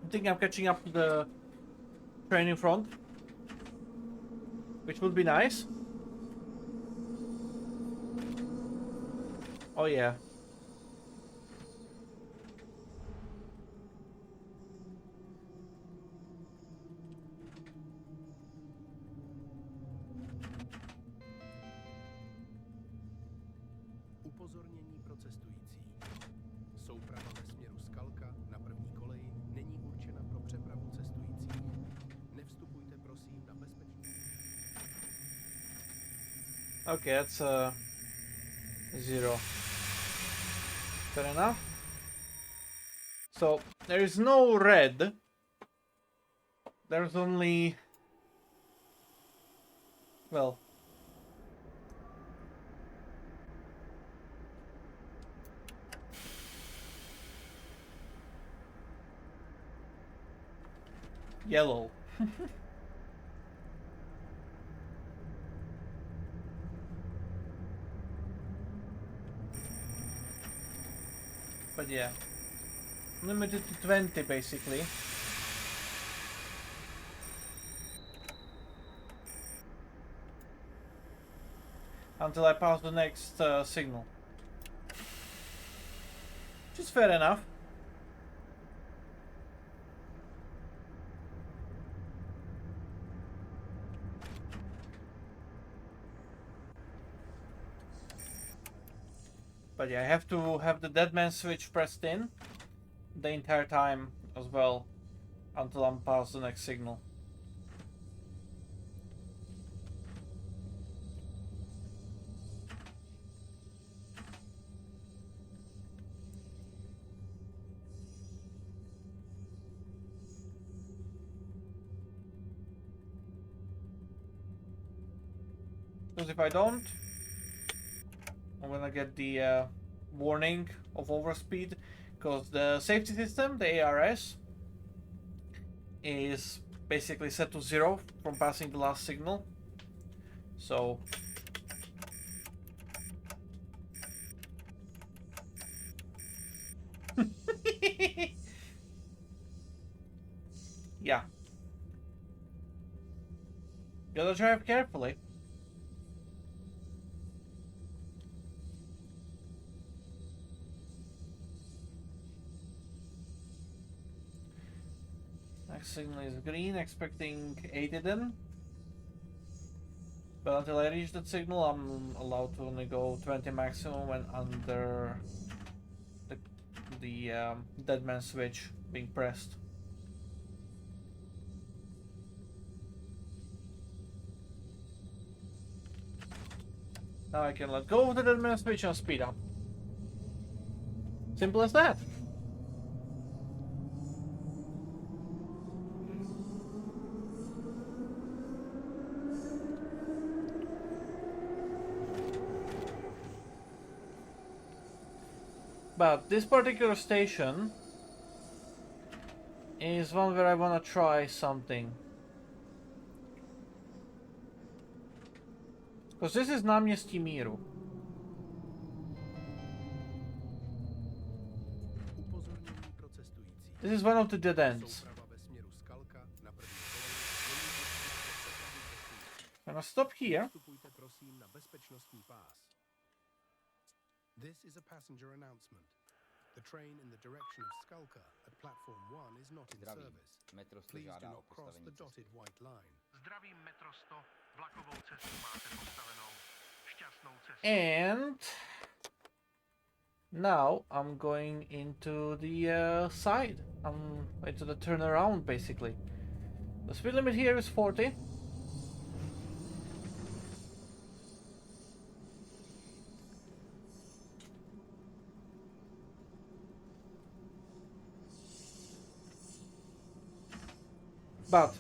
I think I'm catching up to the train in front, which would be nice. Oh yeah. Upozornění pro cestující. Souprava ve směru Skalka na první koleji není určena pro přepravu cestujících. Nevstupujte prosím na bezpečný. Okay, that's 0. Fair enough. So there is no red. There's only, well, yellow. But yeah, limited to 20 basically. Until I pass the next signal. Which is fair enough. But yeah, I have to have the dead man switch pressed in the entire time as well until I'm past the next signal. Because if I don't, I'm gonna get the warning of overspeed, because the safety system, the ARS, is basically set to 0 from passing the last signal. So yeah, gotta drive carefully. Next signal is green, expecting 80 then. But until I reach that signal, I'm allowed to only go 20 maximum when under the dead man switch being pressed. Now I can let go of the dead man switch and speed up. Simple as that. But this particular station is one where I wanna try something. Because this is Náměstí Míru. Upozornění pro cestující. This is one of the dead ends. Souprava ve směru Skalka na první koleji není určena pro přepravu cestujících. I'm gonna stop here. Vstupujte prosím na bezpečnostní pás. This is a passenger announcement. The train in the direction of Skalka at platform 1 is not in Zdravím. service. Metro 100 Please do žádá o not cross postavení the cesty. dotted white line. Zdravím metro 100, vlakovou cestu máte postavenou. Šťastnou cestu. And now I'm going into the side. I'm into the turnaround basically. The speed limit here is 40. But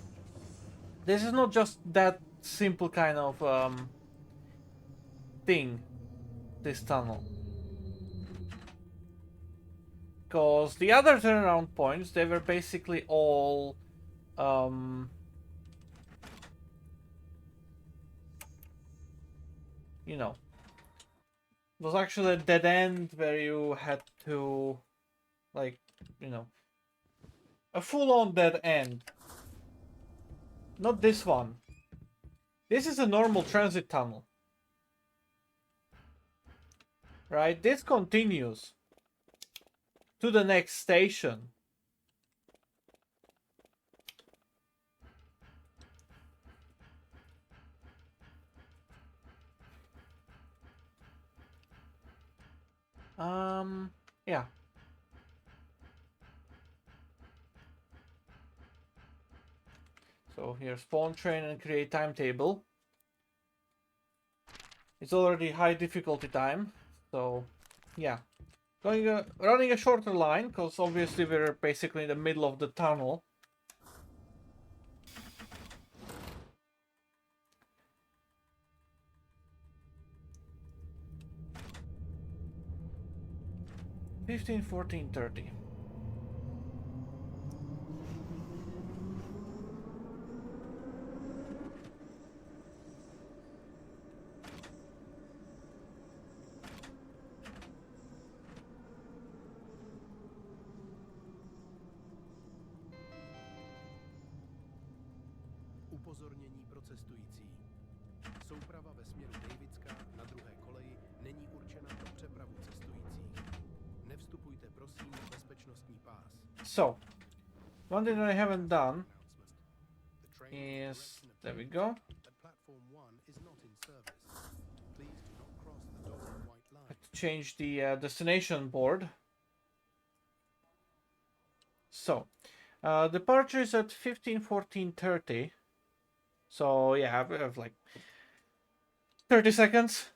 this is not just that simple kind of thing, this tunnel. Because the other turnaround points, they were basically all you know, it was actually a dead end where you had to, like, you know, a full-on dead end. Not this one. This is a normal transit tunnel. Right? This continues to the next station. Yeah. So here, spawn train and create timetable. It's already high difficulty time, so yeah. Running a shorter line, because obviously we're basically in the middle of the tunnel. (15, 14, 30). Upozornění pro cestující. Souprava ve směru Davidska na druhé koleji není určena pro přepravu cestujících. Nevstupujte prosím na bezpečnostní pás. So, one thing that I haven't done The train is, there we go. at platform 1 is not in service. Please do not cross the dotted white line. To change the destination board. So, departure is at 15:14:30. So yeah, we have like 30 seconds.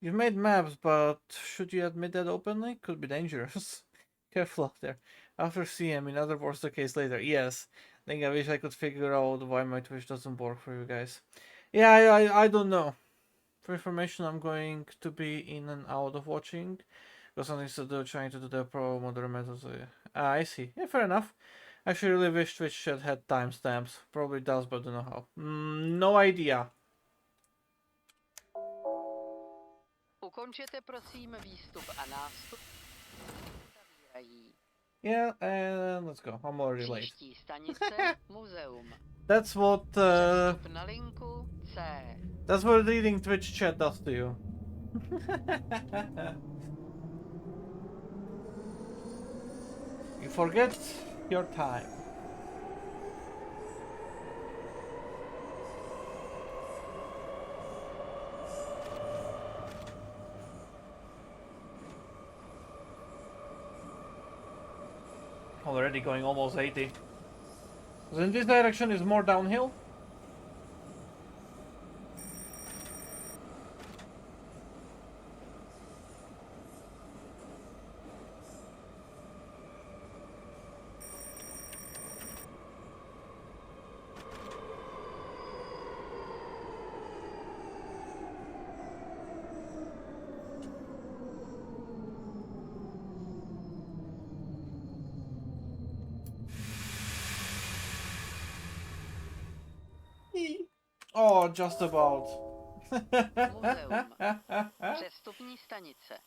You've made maps, but should you admit that openly? Could be dangerous. Careful out there. After CM, in other words, the case later. Yes. I think I wish I could figure out why my Twitch doesn't work for you guys. Yeah, I don't know. For information, I'm going to be in and out of watching. Got something to do, trying to do the pro modern methods. I see. Yeah, fair enough. Actually, really wish Twitch chat had timestamps. Probably does, but don't know how. No idea. Ukončete prosím výstup a nástup. Zavírají. Yeah, and let's go. I'm already late. Příští stanice muzeum. That's what Přestup na linku C. that's what reading Twitch chat does to you. You forget your time. Already going almost 80. So in this direction is more downhill. Oh, just about. Muzeum. Přestupní stanice.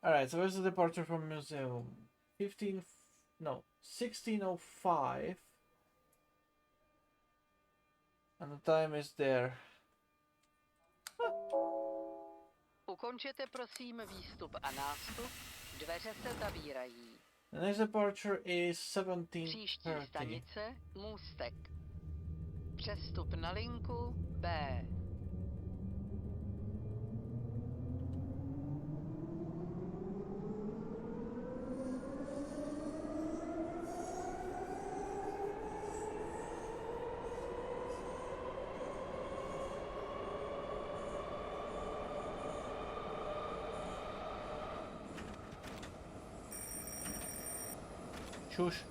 Alright, so where's the departure from museum? 16:05. And the time is there. Ukončete prosím výstup a nástup. Dveře se zavírají. The next departure is Příští 17:30. stanice Můstek. Přestup na linku B. Shush.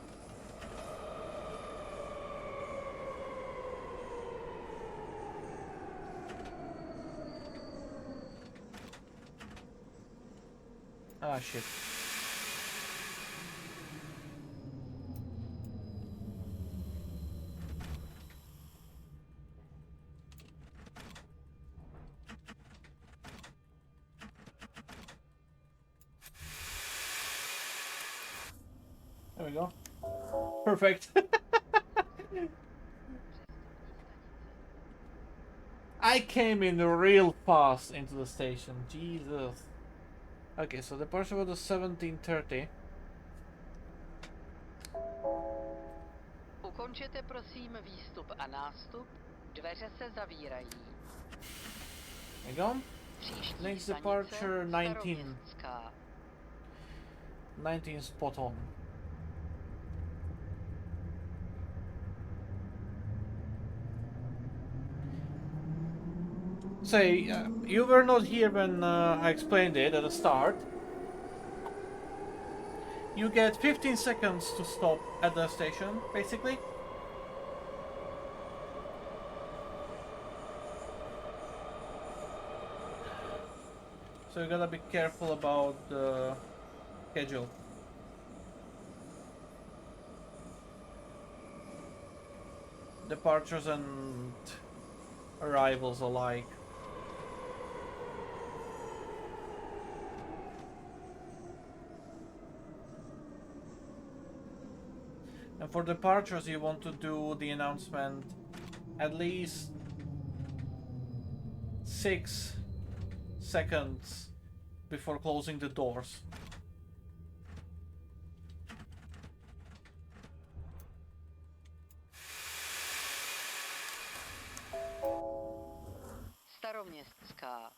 Ah, shit. There we go. Perfect. I came in real fast into the station. Jesus. Okay, so the departure was 17:30. Ukončete prosím výstup a nástup. Dveře se zavírají. There you go. Příští Next stanice departure, 19. Staroměstská. 19 spot on. Say, you were not here when I explained it at the start. You get 15 seconds to stop at the station, basically. So you gotta be careful about the schedule. Departures and arrivals alike. And for departures, you want to do the announcement at least 6 seconds before closing the doors. Staroměstská.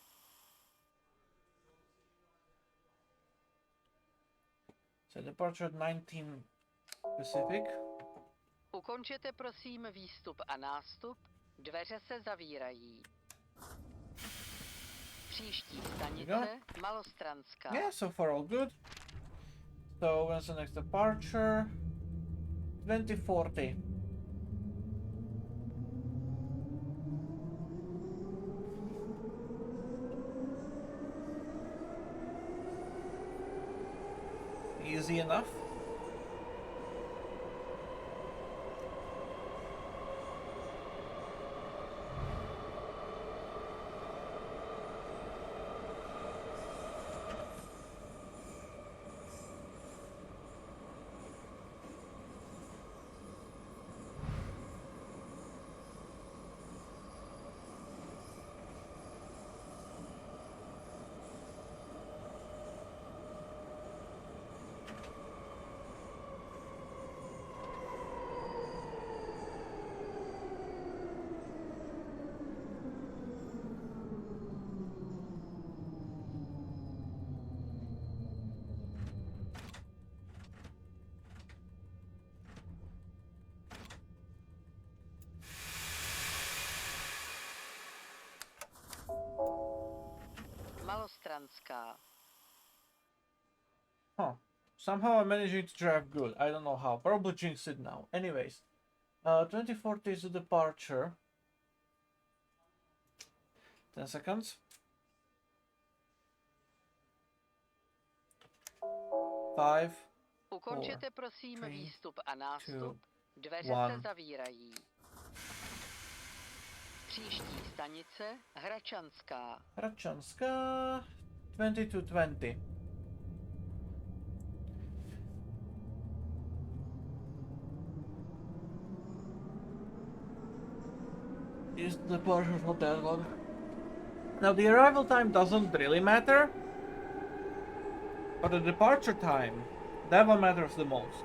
So departure at 19 Pacific. Ukončete prosím výstup a nástup. Dveře se zavírají. Příští stanice Malostranská. Yeah, so far all good. So when's the next departure? 2040. Easy enough. Malostranská. Huh. Somehow I'm managing to drive good. I don't know how. Probably jinx it now. Anyways. 2040 is the departure. 10 seconds. 5. Ukončete prosím three, výstup a nástup. 2, Dveře se one. zavírají. Příští stanice Hračanská. Hračanská 2220. Is the departure not that long? Now the arrival time doesn't really matter, but the departure time, that one matters the most.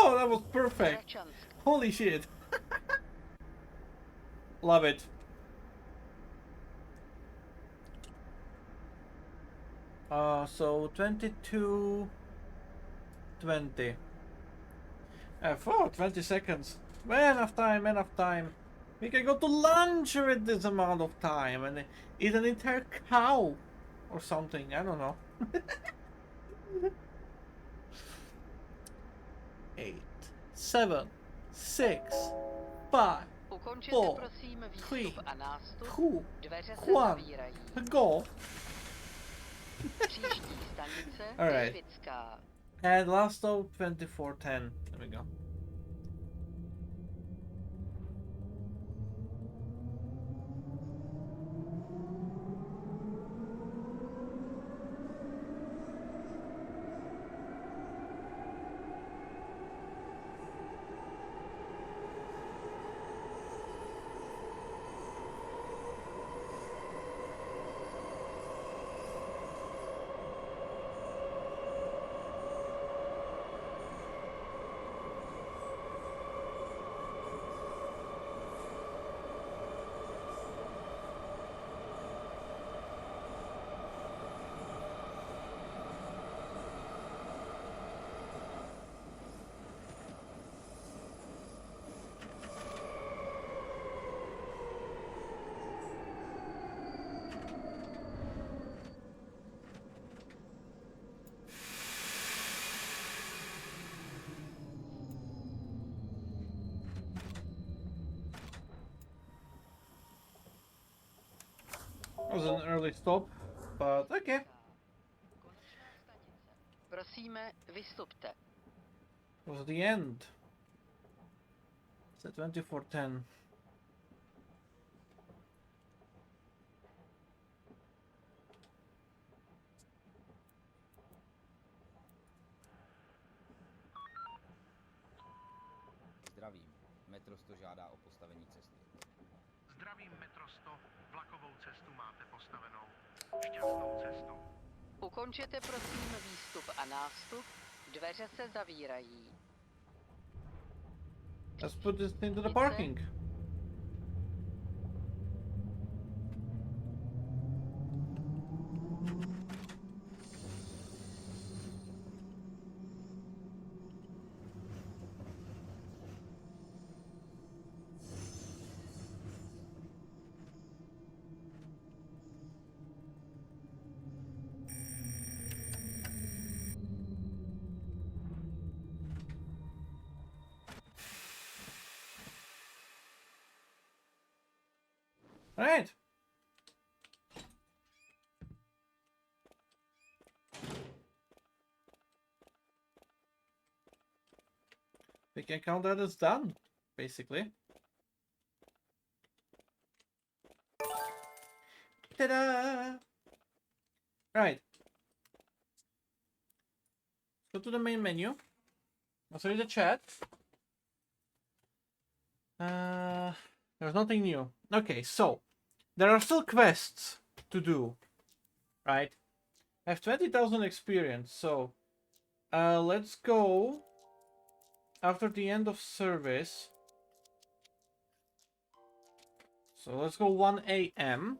Oh, that was perfect. Hračansk. Holy shit. Love it. So 22 20. 20 seconds. Enough time, enough time. We can go to lunch with this amount of time and eat an entire cow or something. I don't know. 8, 7, 6, 5, Ukončete four, prosím three, výstup a nástup. 2, Dveře se one. zavírají. go. Příští stanice Alright. Davická. And last stop 2410. There we go. was an early stop, but okay. Konečná stanice. Prosíme, vystupte. It was the end. It's at 24:10. Zdravím. Metro 100 žádá o postavení cesty. Zdravím Metro 100, vlakovou cestu máte postavenou. Šťastnou cestu. Ukončete prosím výstup a nástup. Dveře se zavírají. Let's put this into the parking. All right. We can count that as done, basically. Ta-da! Right. Go to the main menu. Let's read the chat. There's nothing new. Okay, so there are still quests to do, right? I have 20,000 experience, so let's go after the end of service. So let's go 1 a.m.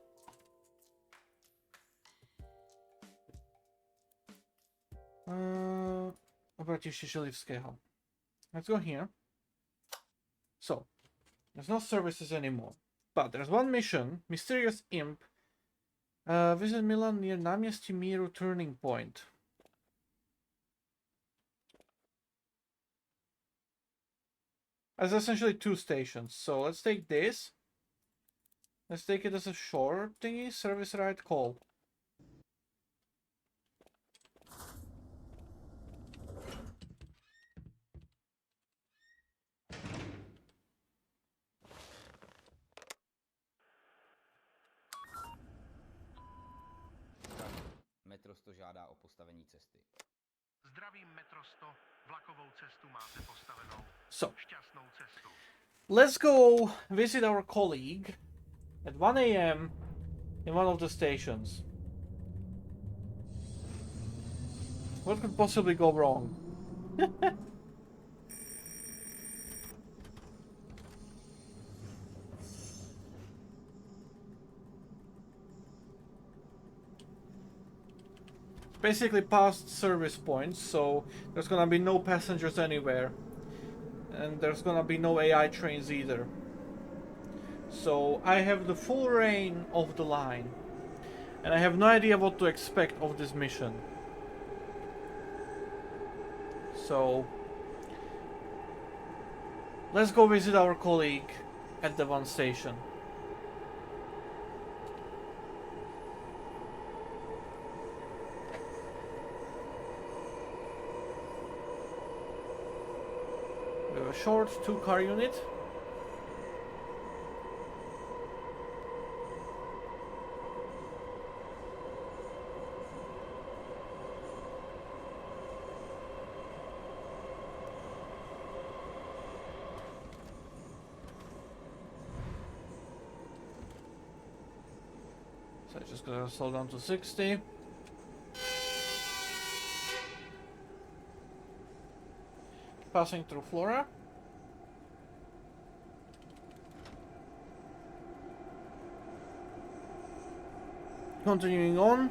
Obratiště Želivského. Let's go here. So, there's no services anymore. But there's one mission, Mysterious Imp. Visit Milan near Náměstí Míru turning point. That's essentially 2 stations. So let's take this. Let's take it as a short thingy, service ride call. Metro 100 žádá o postavení cesty. Zdravím Metro 100, vlakovou cestu máte postavenou. So, Šťastnou cestu. let's go visit our colleague at 1 a.m. in one of the stations. What could possibly go wrong? Basically past service points, so there's gonna be no passengers anywhere. And there's gonna be no AI trains either. So I have the full reign of the line. And I have no idea what to expect of this mission. So let's go visit our colleague at the one station. We have a short 2-car unit. So I just gotta slow down to 60. Passing through Flora. Continuing on.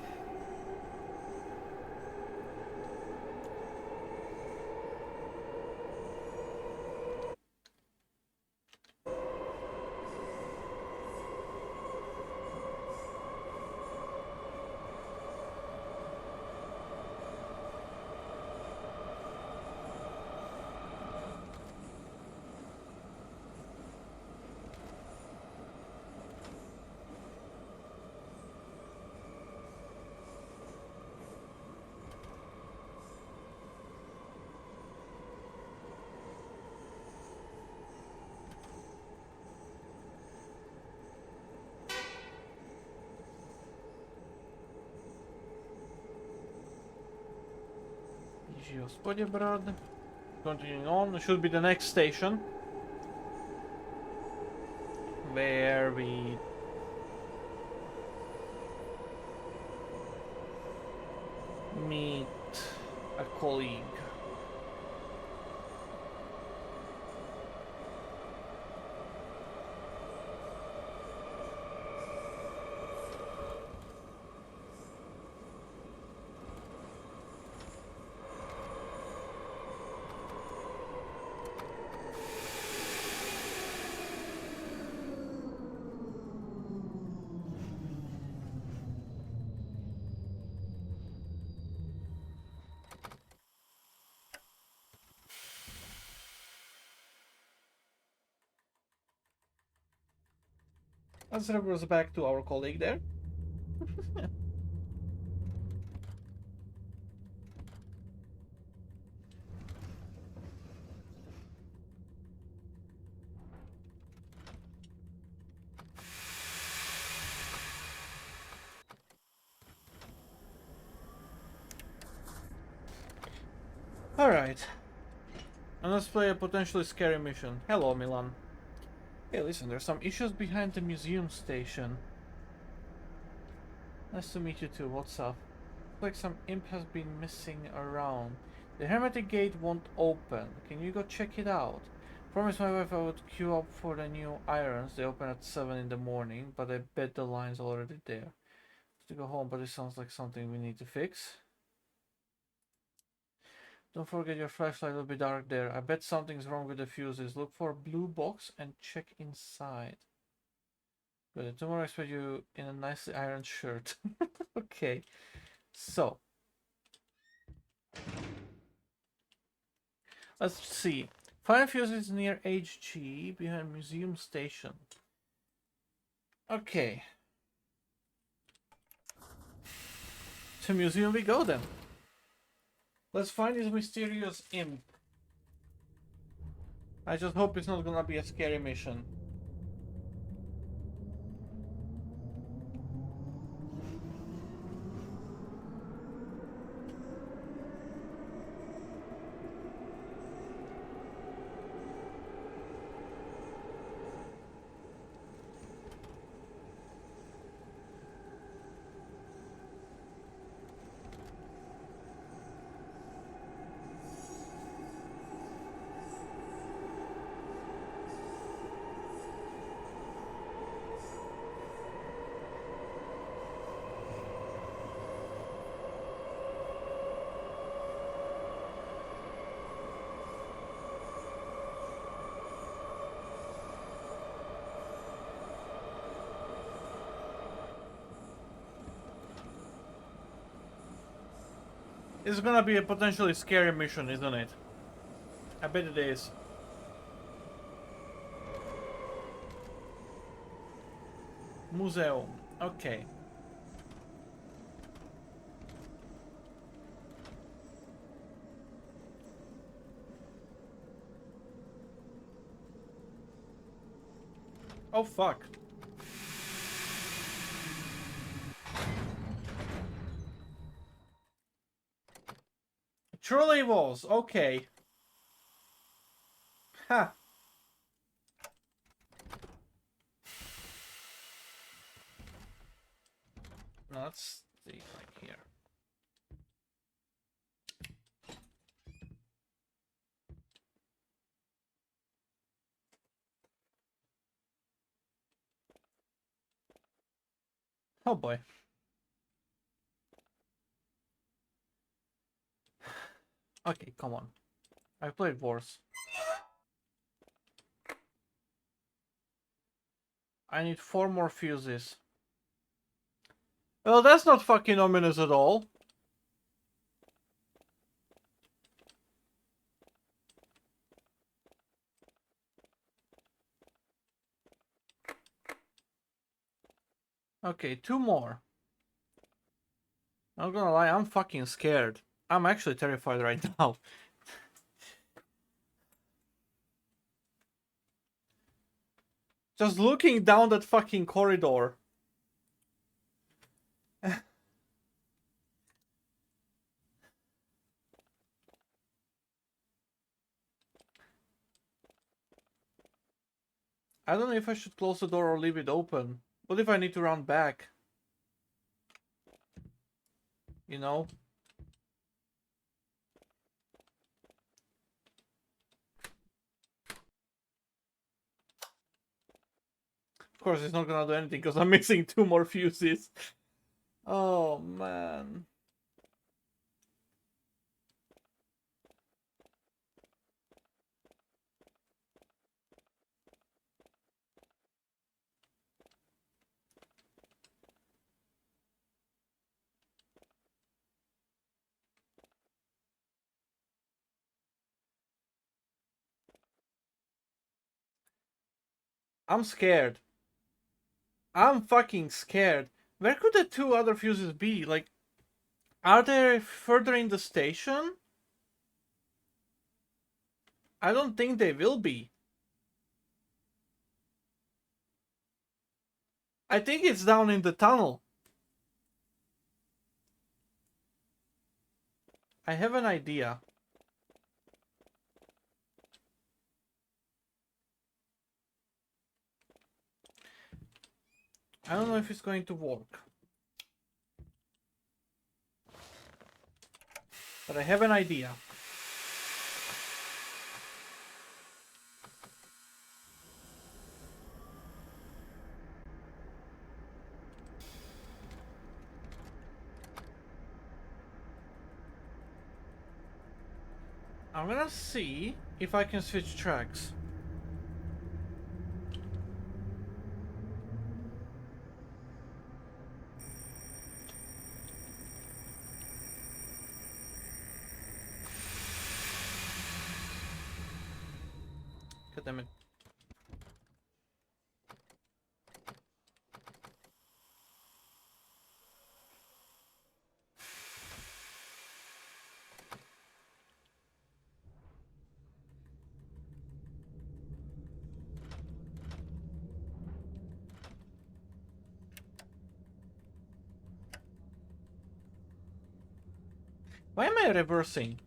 Господи, брат. Continuing on, it should be the next station. Where we meet a colleague. Let's reverse back to our colleague there. Alright. And let's play a potentially scary mission. Hello, Milan. Hey, listen, there's some issues behind the museum station. Nice to meet you too, what's up? Looks like some imp has been messing around. The hermetic gate won't open. Can you go check it out? Promised my wife I would queue up for the new irons. They open at 7 in the morning, but I bet the line's already there. To go home, but it sounds like something we need to fix. Don't forget your flashlight will be dark there. I bet something's wrong with the fuses. Look for a blue box and check inside. Good. Tomorrow I expect you in a nicely ironed shirt. Okay. So. Let's see. Find fuses near HG behind museum station. Okay. To museum we go then. Let's find this mysterious imp. I just hope it's not gonna be a scary mission. It's gonna be a potentially scary mission, isn't it? I bet it is. Museum. Okay. Oh fuck. Truly was. Okay. Ha. Now let's see, like here. Oh boy. Okay, come on. I played worse. I need 4 more fuses. Well, that's not fucking ominous at all. Okay, 2 more. I'm not gonna lie, I'm fucking scared. I'm actually terrified right now. Just looking down that fucking corridor. I don't know if I should close the door or leave it open. What if I need to run back? You know? Of course, it's not gonna do anything because I'm missing 2 more fuses. Oh, man. I'm scared. I'm fucking scared. Where could the 2 other fuses be? Like, are they further in the station? I don't think they will be. I think it's down in the tunnel. I have an idea. I don't know if it's going to work. But I have an idea. I'm gonna see if I can switch tracks. God damn it. Why am I reversing?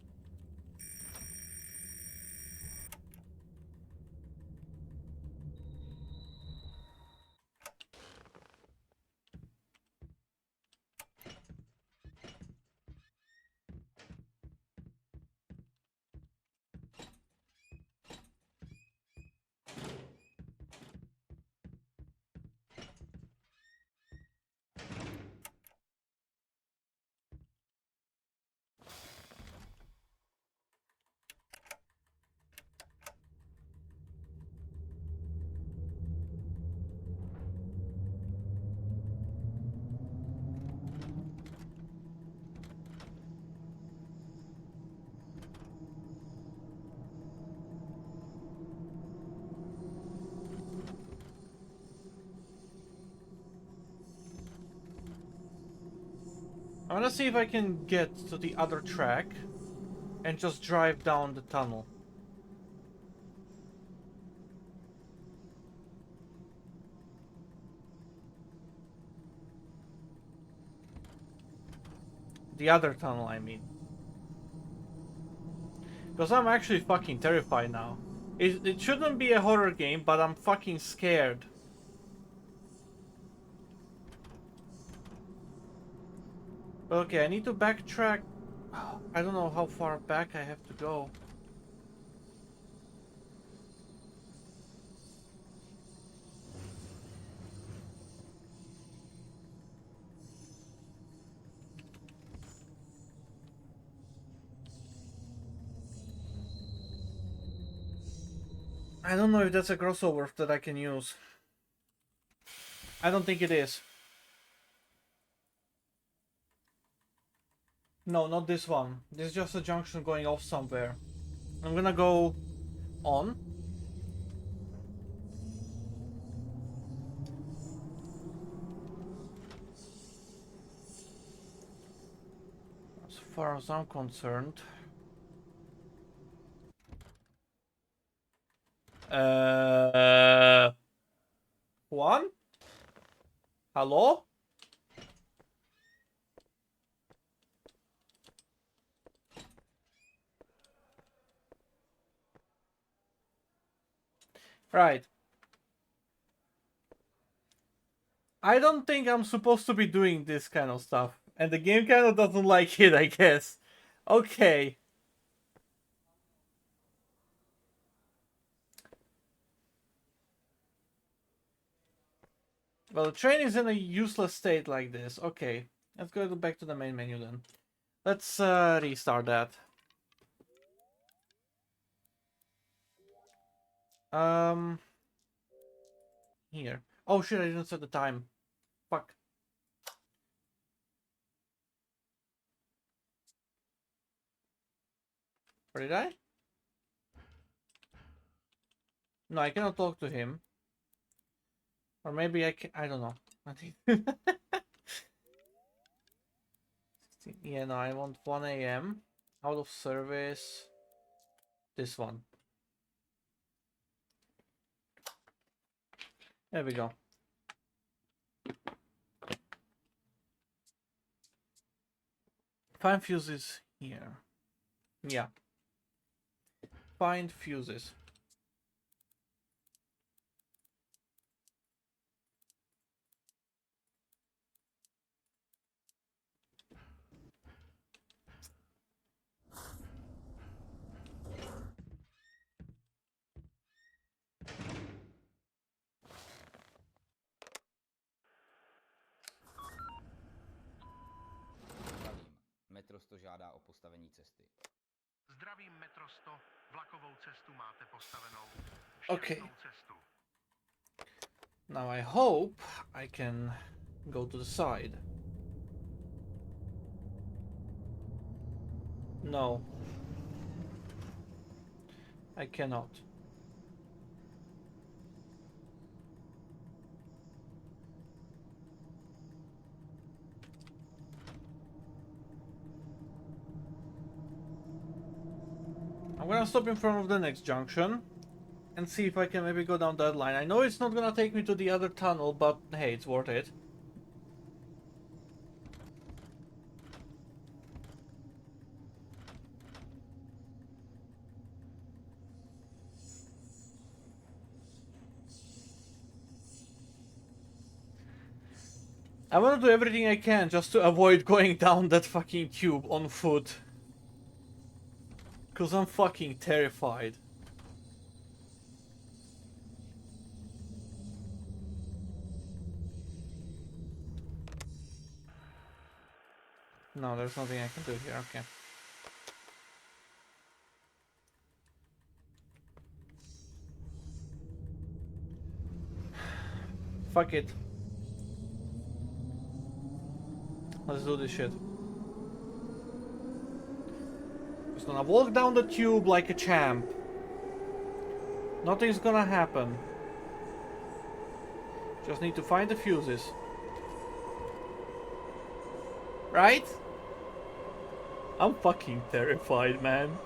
I wanna see if I can get to the other track and just drive down the tunnel. The other tunnel, I mean. Because I'm actually fucking terrified now. It shouldn't be a horror game, but I'm fucking scared. Okay, I need to backtrack. I don't know how far back I have to go. I don't know if that's a crossover that I can use. I don't think it is. No, not this one. This is just a junction going off somewhere. I'm gonna go on. As far as I'm concerned. Juan? Hello? Right. I don't think I'm supposed to be doing this kind of stuff. And the game kind of doesn't like it, I guess. Okay. Well, the train is in a useless state like this. Okay. Let's go back to the main menu then. Let's restart that. Here. Oh shit, I didn't set the time. Fuck. Or did I? No, I cannot talk to him. Or maybe I can. I don't know. I think. Yeah, no, I want 1 a.m. Out of service. This one. There we go. Find fuses here. Yeah. Find fuses. Zdravím. Metro 100 žádá o postavení cesty. Zdravím metro 100, vlakovou cestu máte postavenou. Okay. Šťastnou cestu. Now I hope I can go to the side. No. I cannot. I'm gonna stop in front of the next junction and see if I can maybe go down that line. I know it's not gonna take me to the other tunnel, but hey, it's worth it. I wanna do everything I can just to avoid going down that fucking tube on foot. Cause I'm fucking terrified. No, there's nothing I can do here, okay. Fuck it. Let's do this shit. Just gonna walk down the tube like a champ. Nothing's gonna happen. Just need to find the fuses. Right? I'm fucking terrified, man.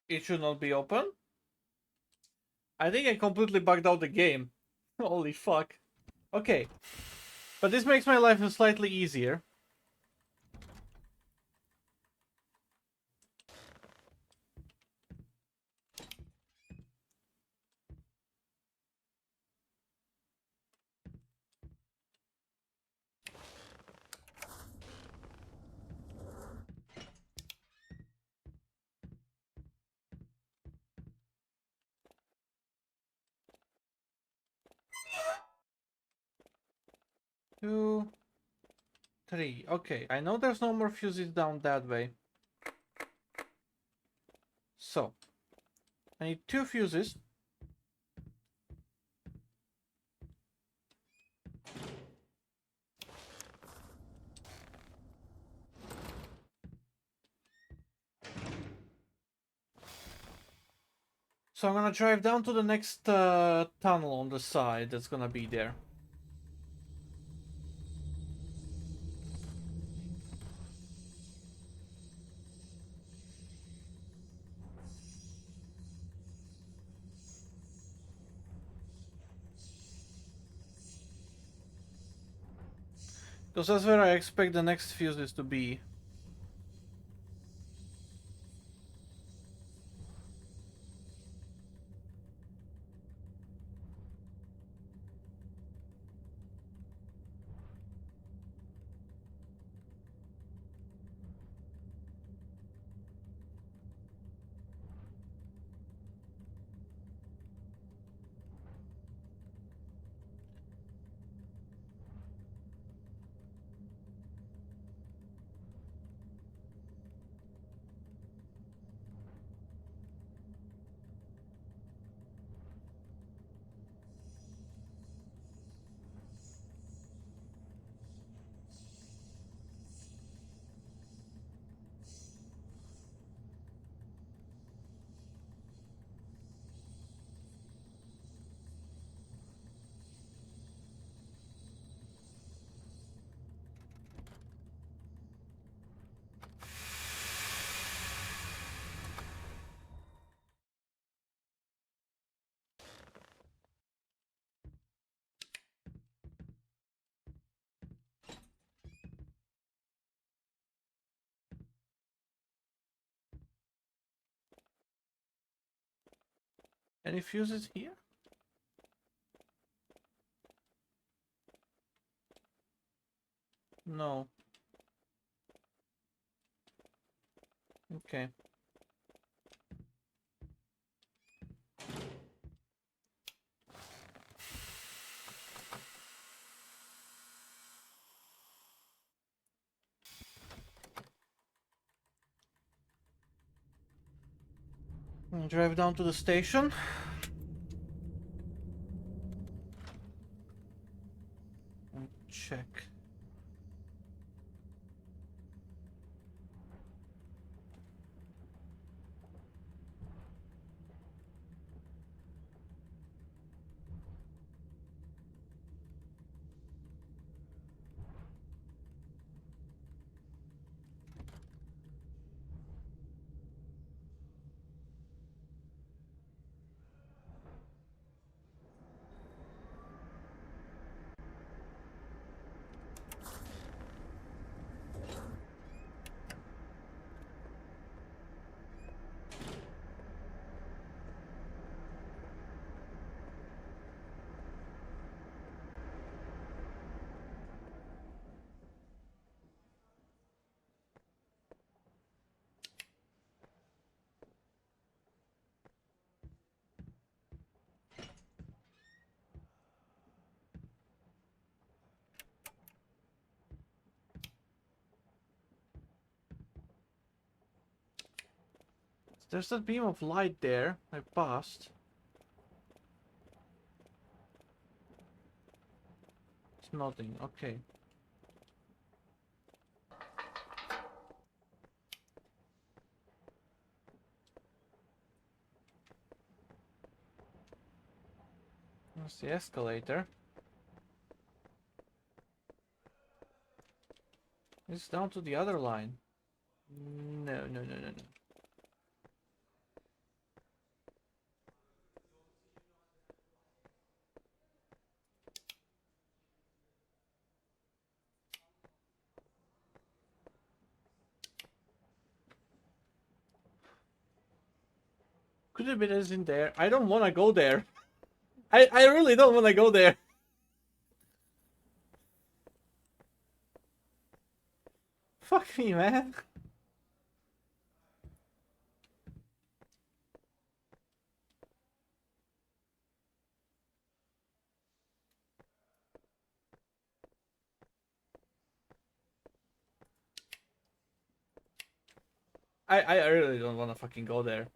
It should not be open. I think I completely bugged out the game. Holy fuck. Okay. But this makes my life slightly easier. Two, three. Okay, I know there's no more fuses down that way. So, I need 2 fuses. So I'm gonna drive down to the next tunnel on the side that's gonna be there. Because that's where I expect the next fuses to be. Any fuses here? No. Okay. Drive down to the station. And check. There's that beam of light there. I passed. It's nothing. Okay. That's the escalator. It's down to the other line. No, no, no, no, no. Could have been as in there. I don't want to go there. I really don't want to go there. Fuck me, man. I really don't want to fucking go there.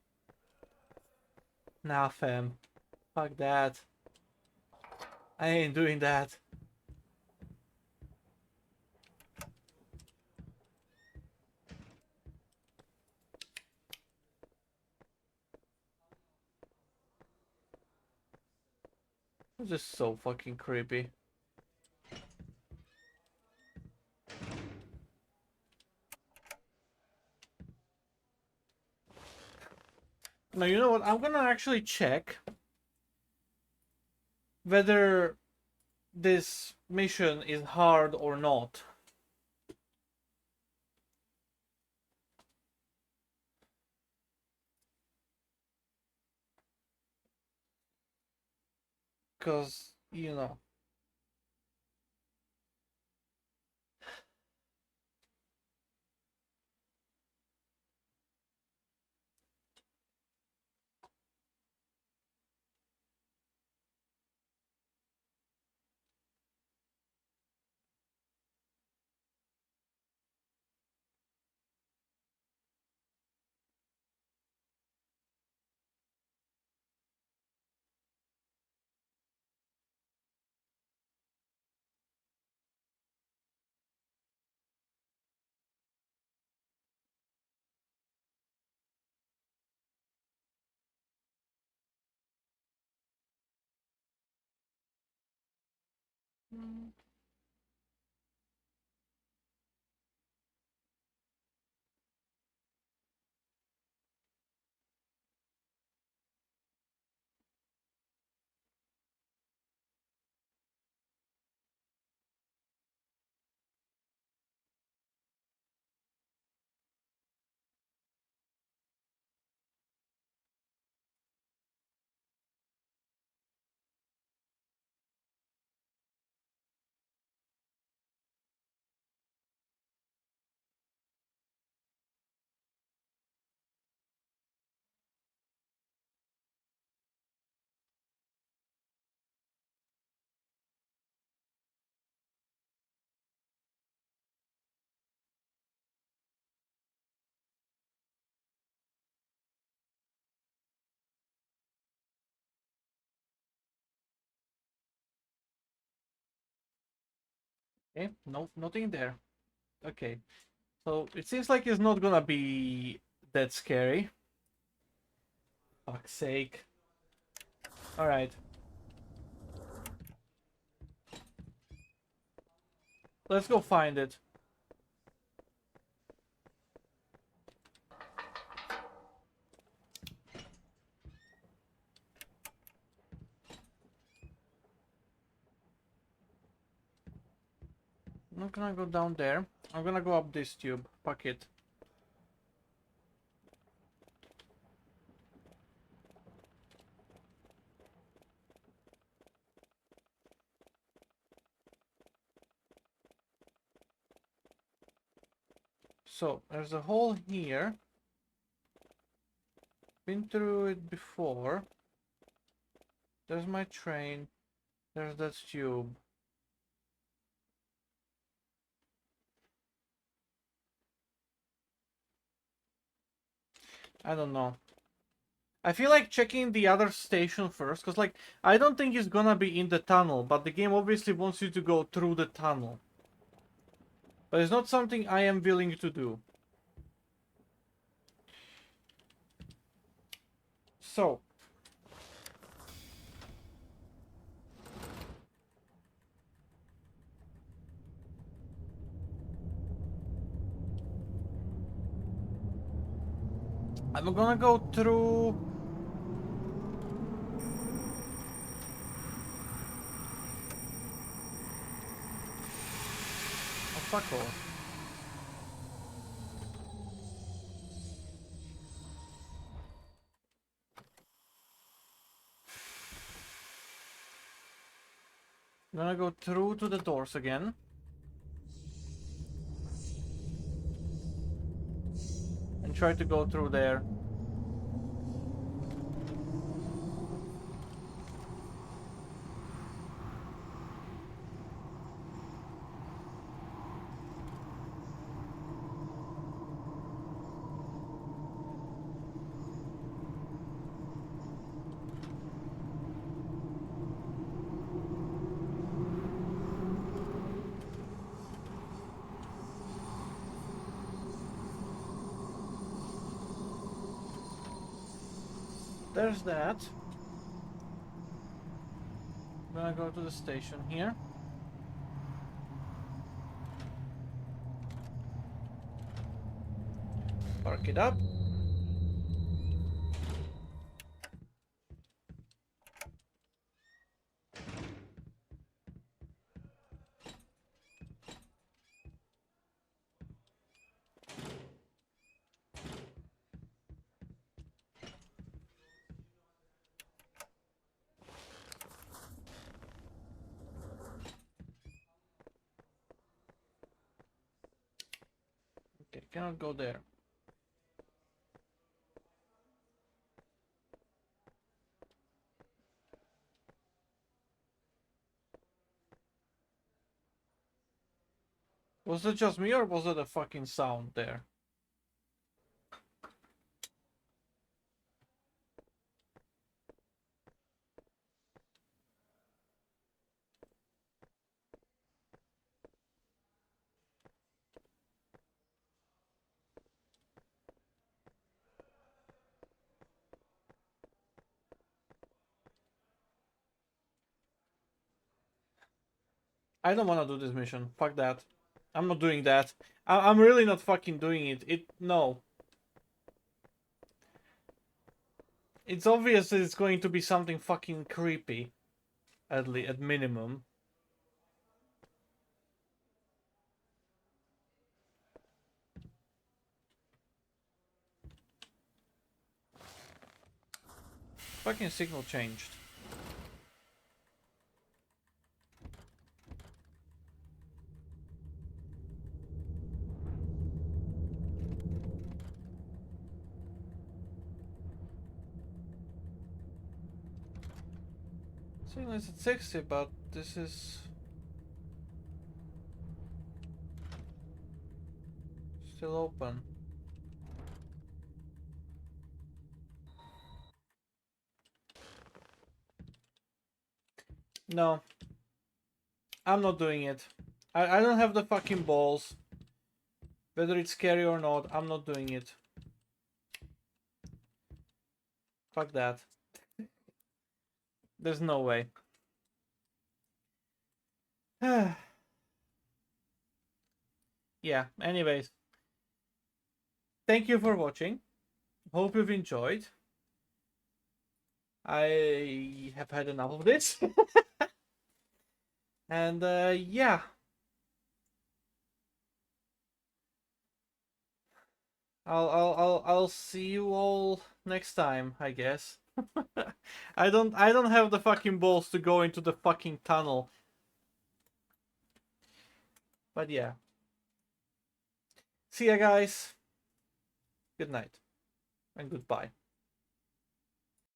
Nah, fam. Fuck that. I ain't doing that. This is so fucking creepy. Now, you know what? I'm gonna actually check whether this mission is hard or not. Because, you know. Okay, no, nothing there. Okay, so it seems like it's not gonna be that scary. Fuck's sake. Alright. Let's go find it. I'm not gonna go down there. I'm gonna go up this tube. Fuck it. So, there's a hole here. Been through it before. There's my train. There's that tube. I don't know. I feel like checking the other station first, because like, I don't think it's gonna be in the tunnel, but the game obviously wants you to go through the tunnel. But it's not something I am willing to do. So. I'm gonna go through... Oh, fuck off. I'm gonna go through to the doors again. And try to go through there. There's that. I'm gonna go to the station here. Park it up. Okay, cannot go there. Was it just me or was it a fucking sound there? I don't want to do this mission. Fuck that. I'm not doing that. I'm really not fucking doing it. No. It's obvious that it's going to be something fucking creepy. At minimum. Fucking signal changed. Signal is at 60, but this is still open. No. I'm not doing it. I don't have the fucking balls. Whether it's scary or not, I'm not doing it. Fuck that. There's no way. Yeah, anyways. Thank you for watching. Hope you've enjoyed. I have had enough of this. And yeah. I'll see you all next time, I guess. I don't have the fucking balls to go into the fucking tunnel. But yeah. See ya, guys. Good night and goodbye.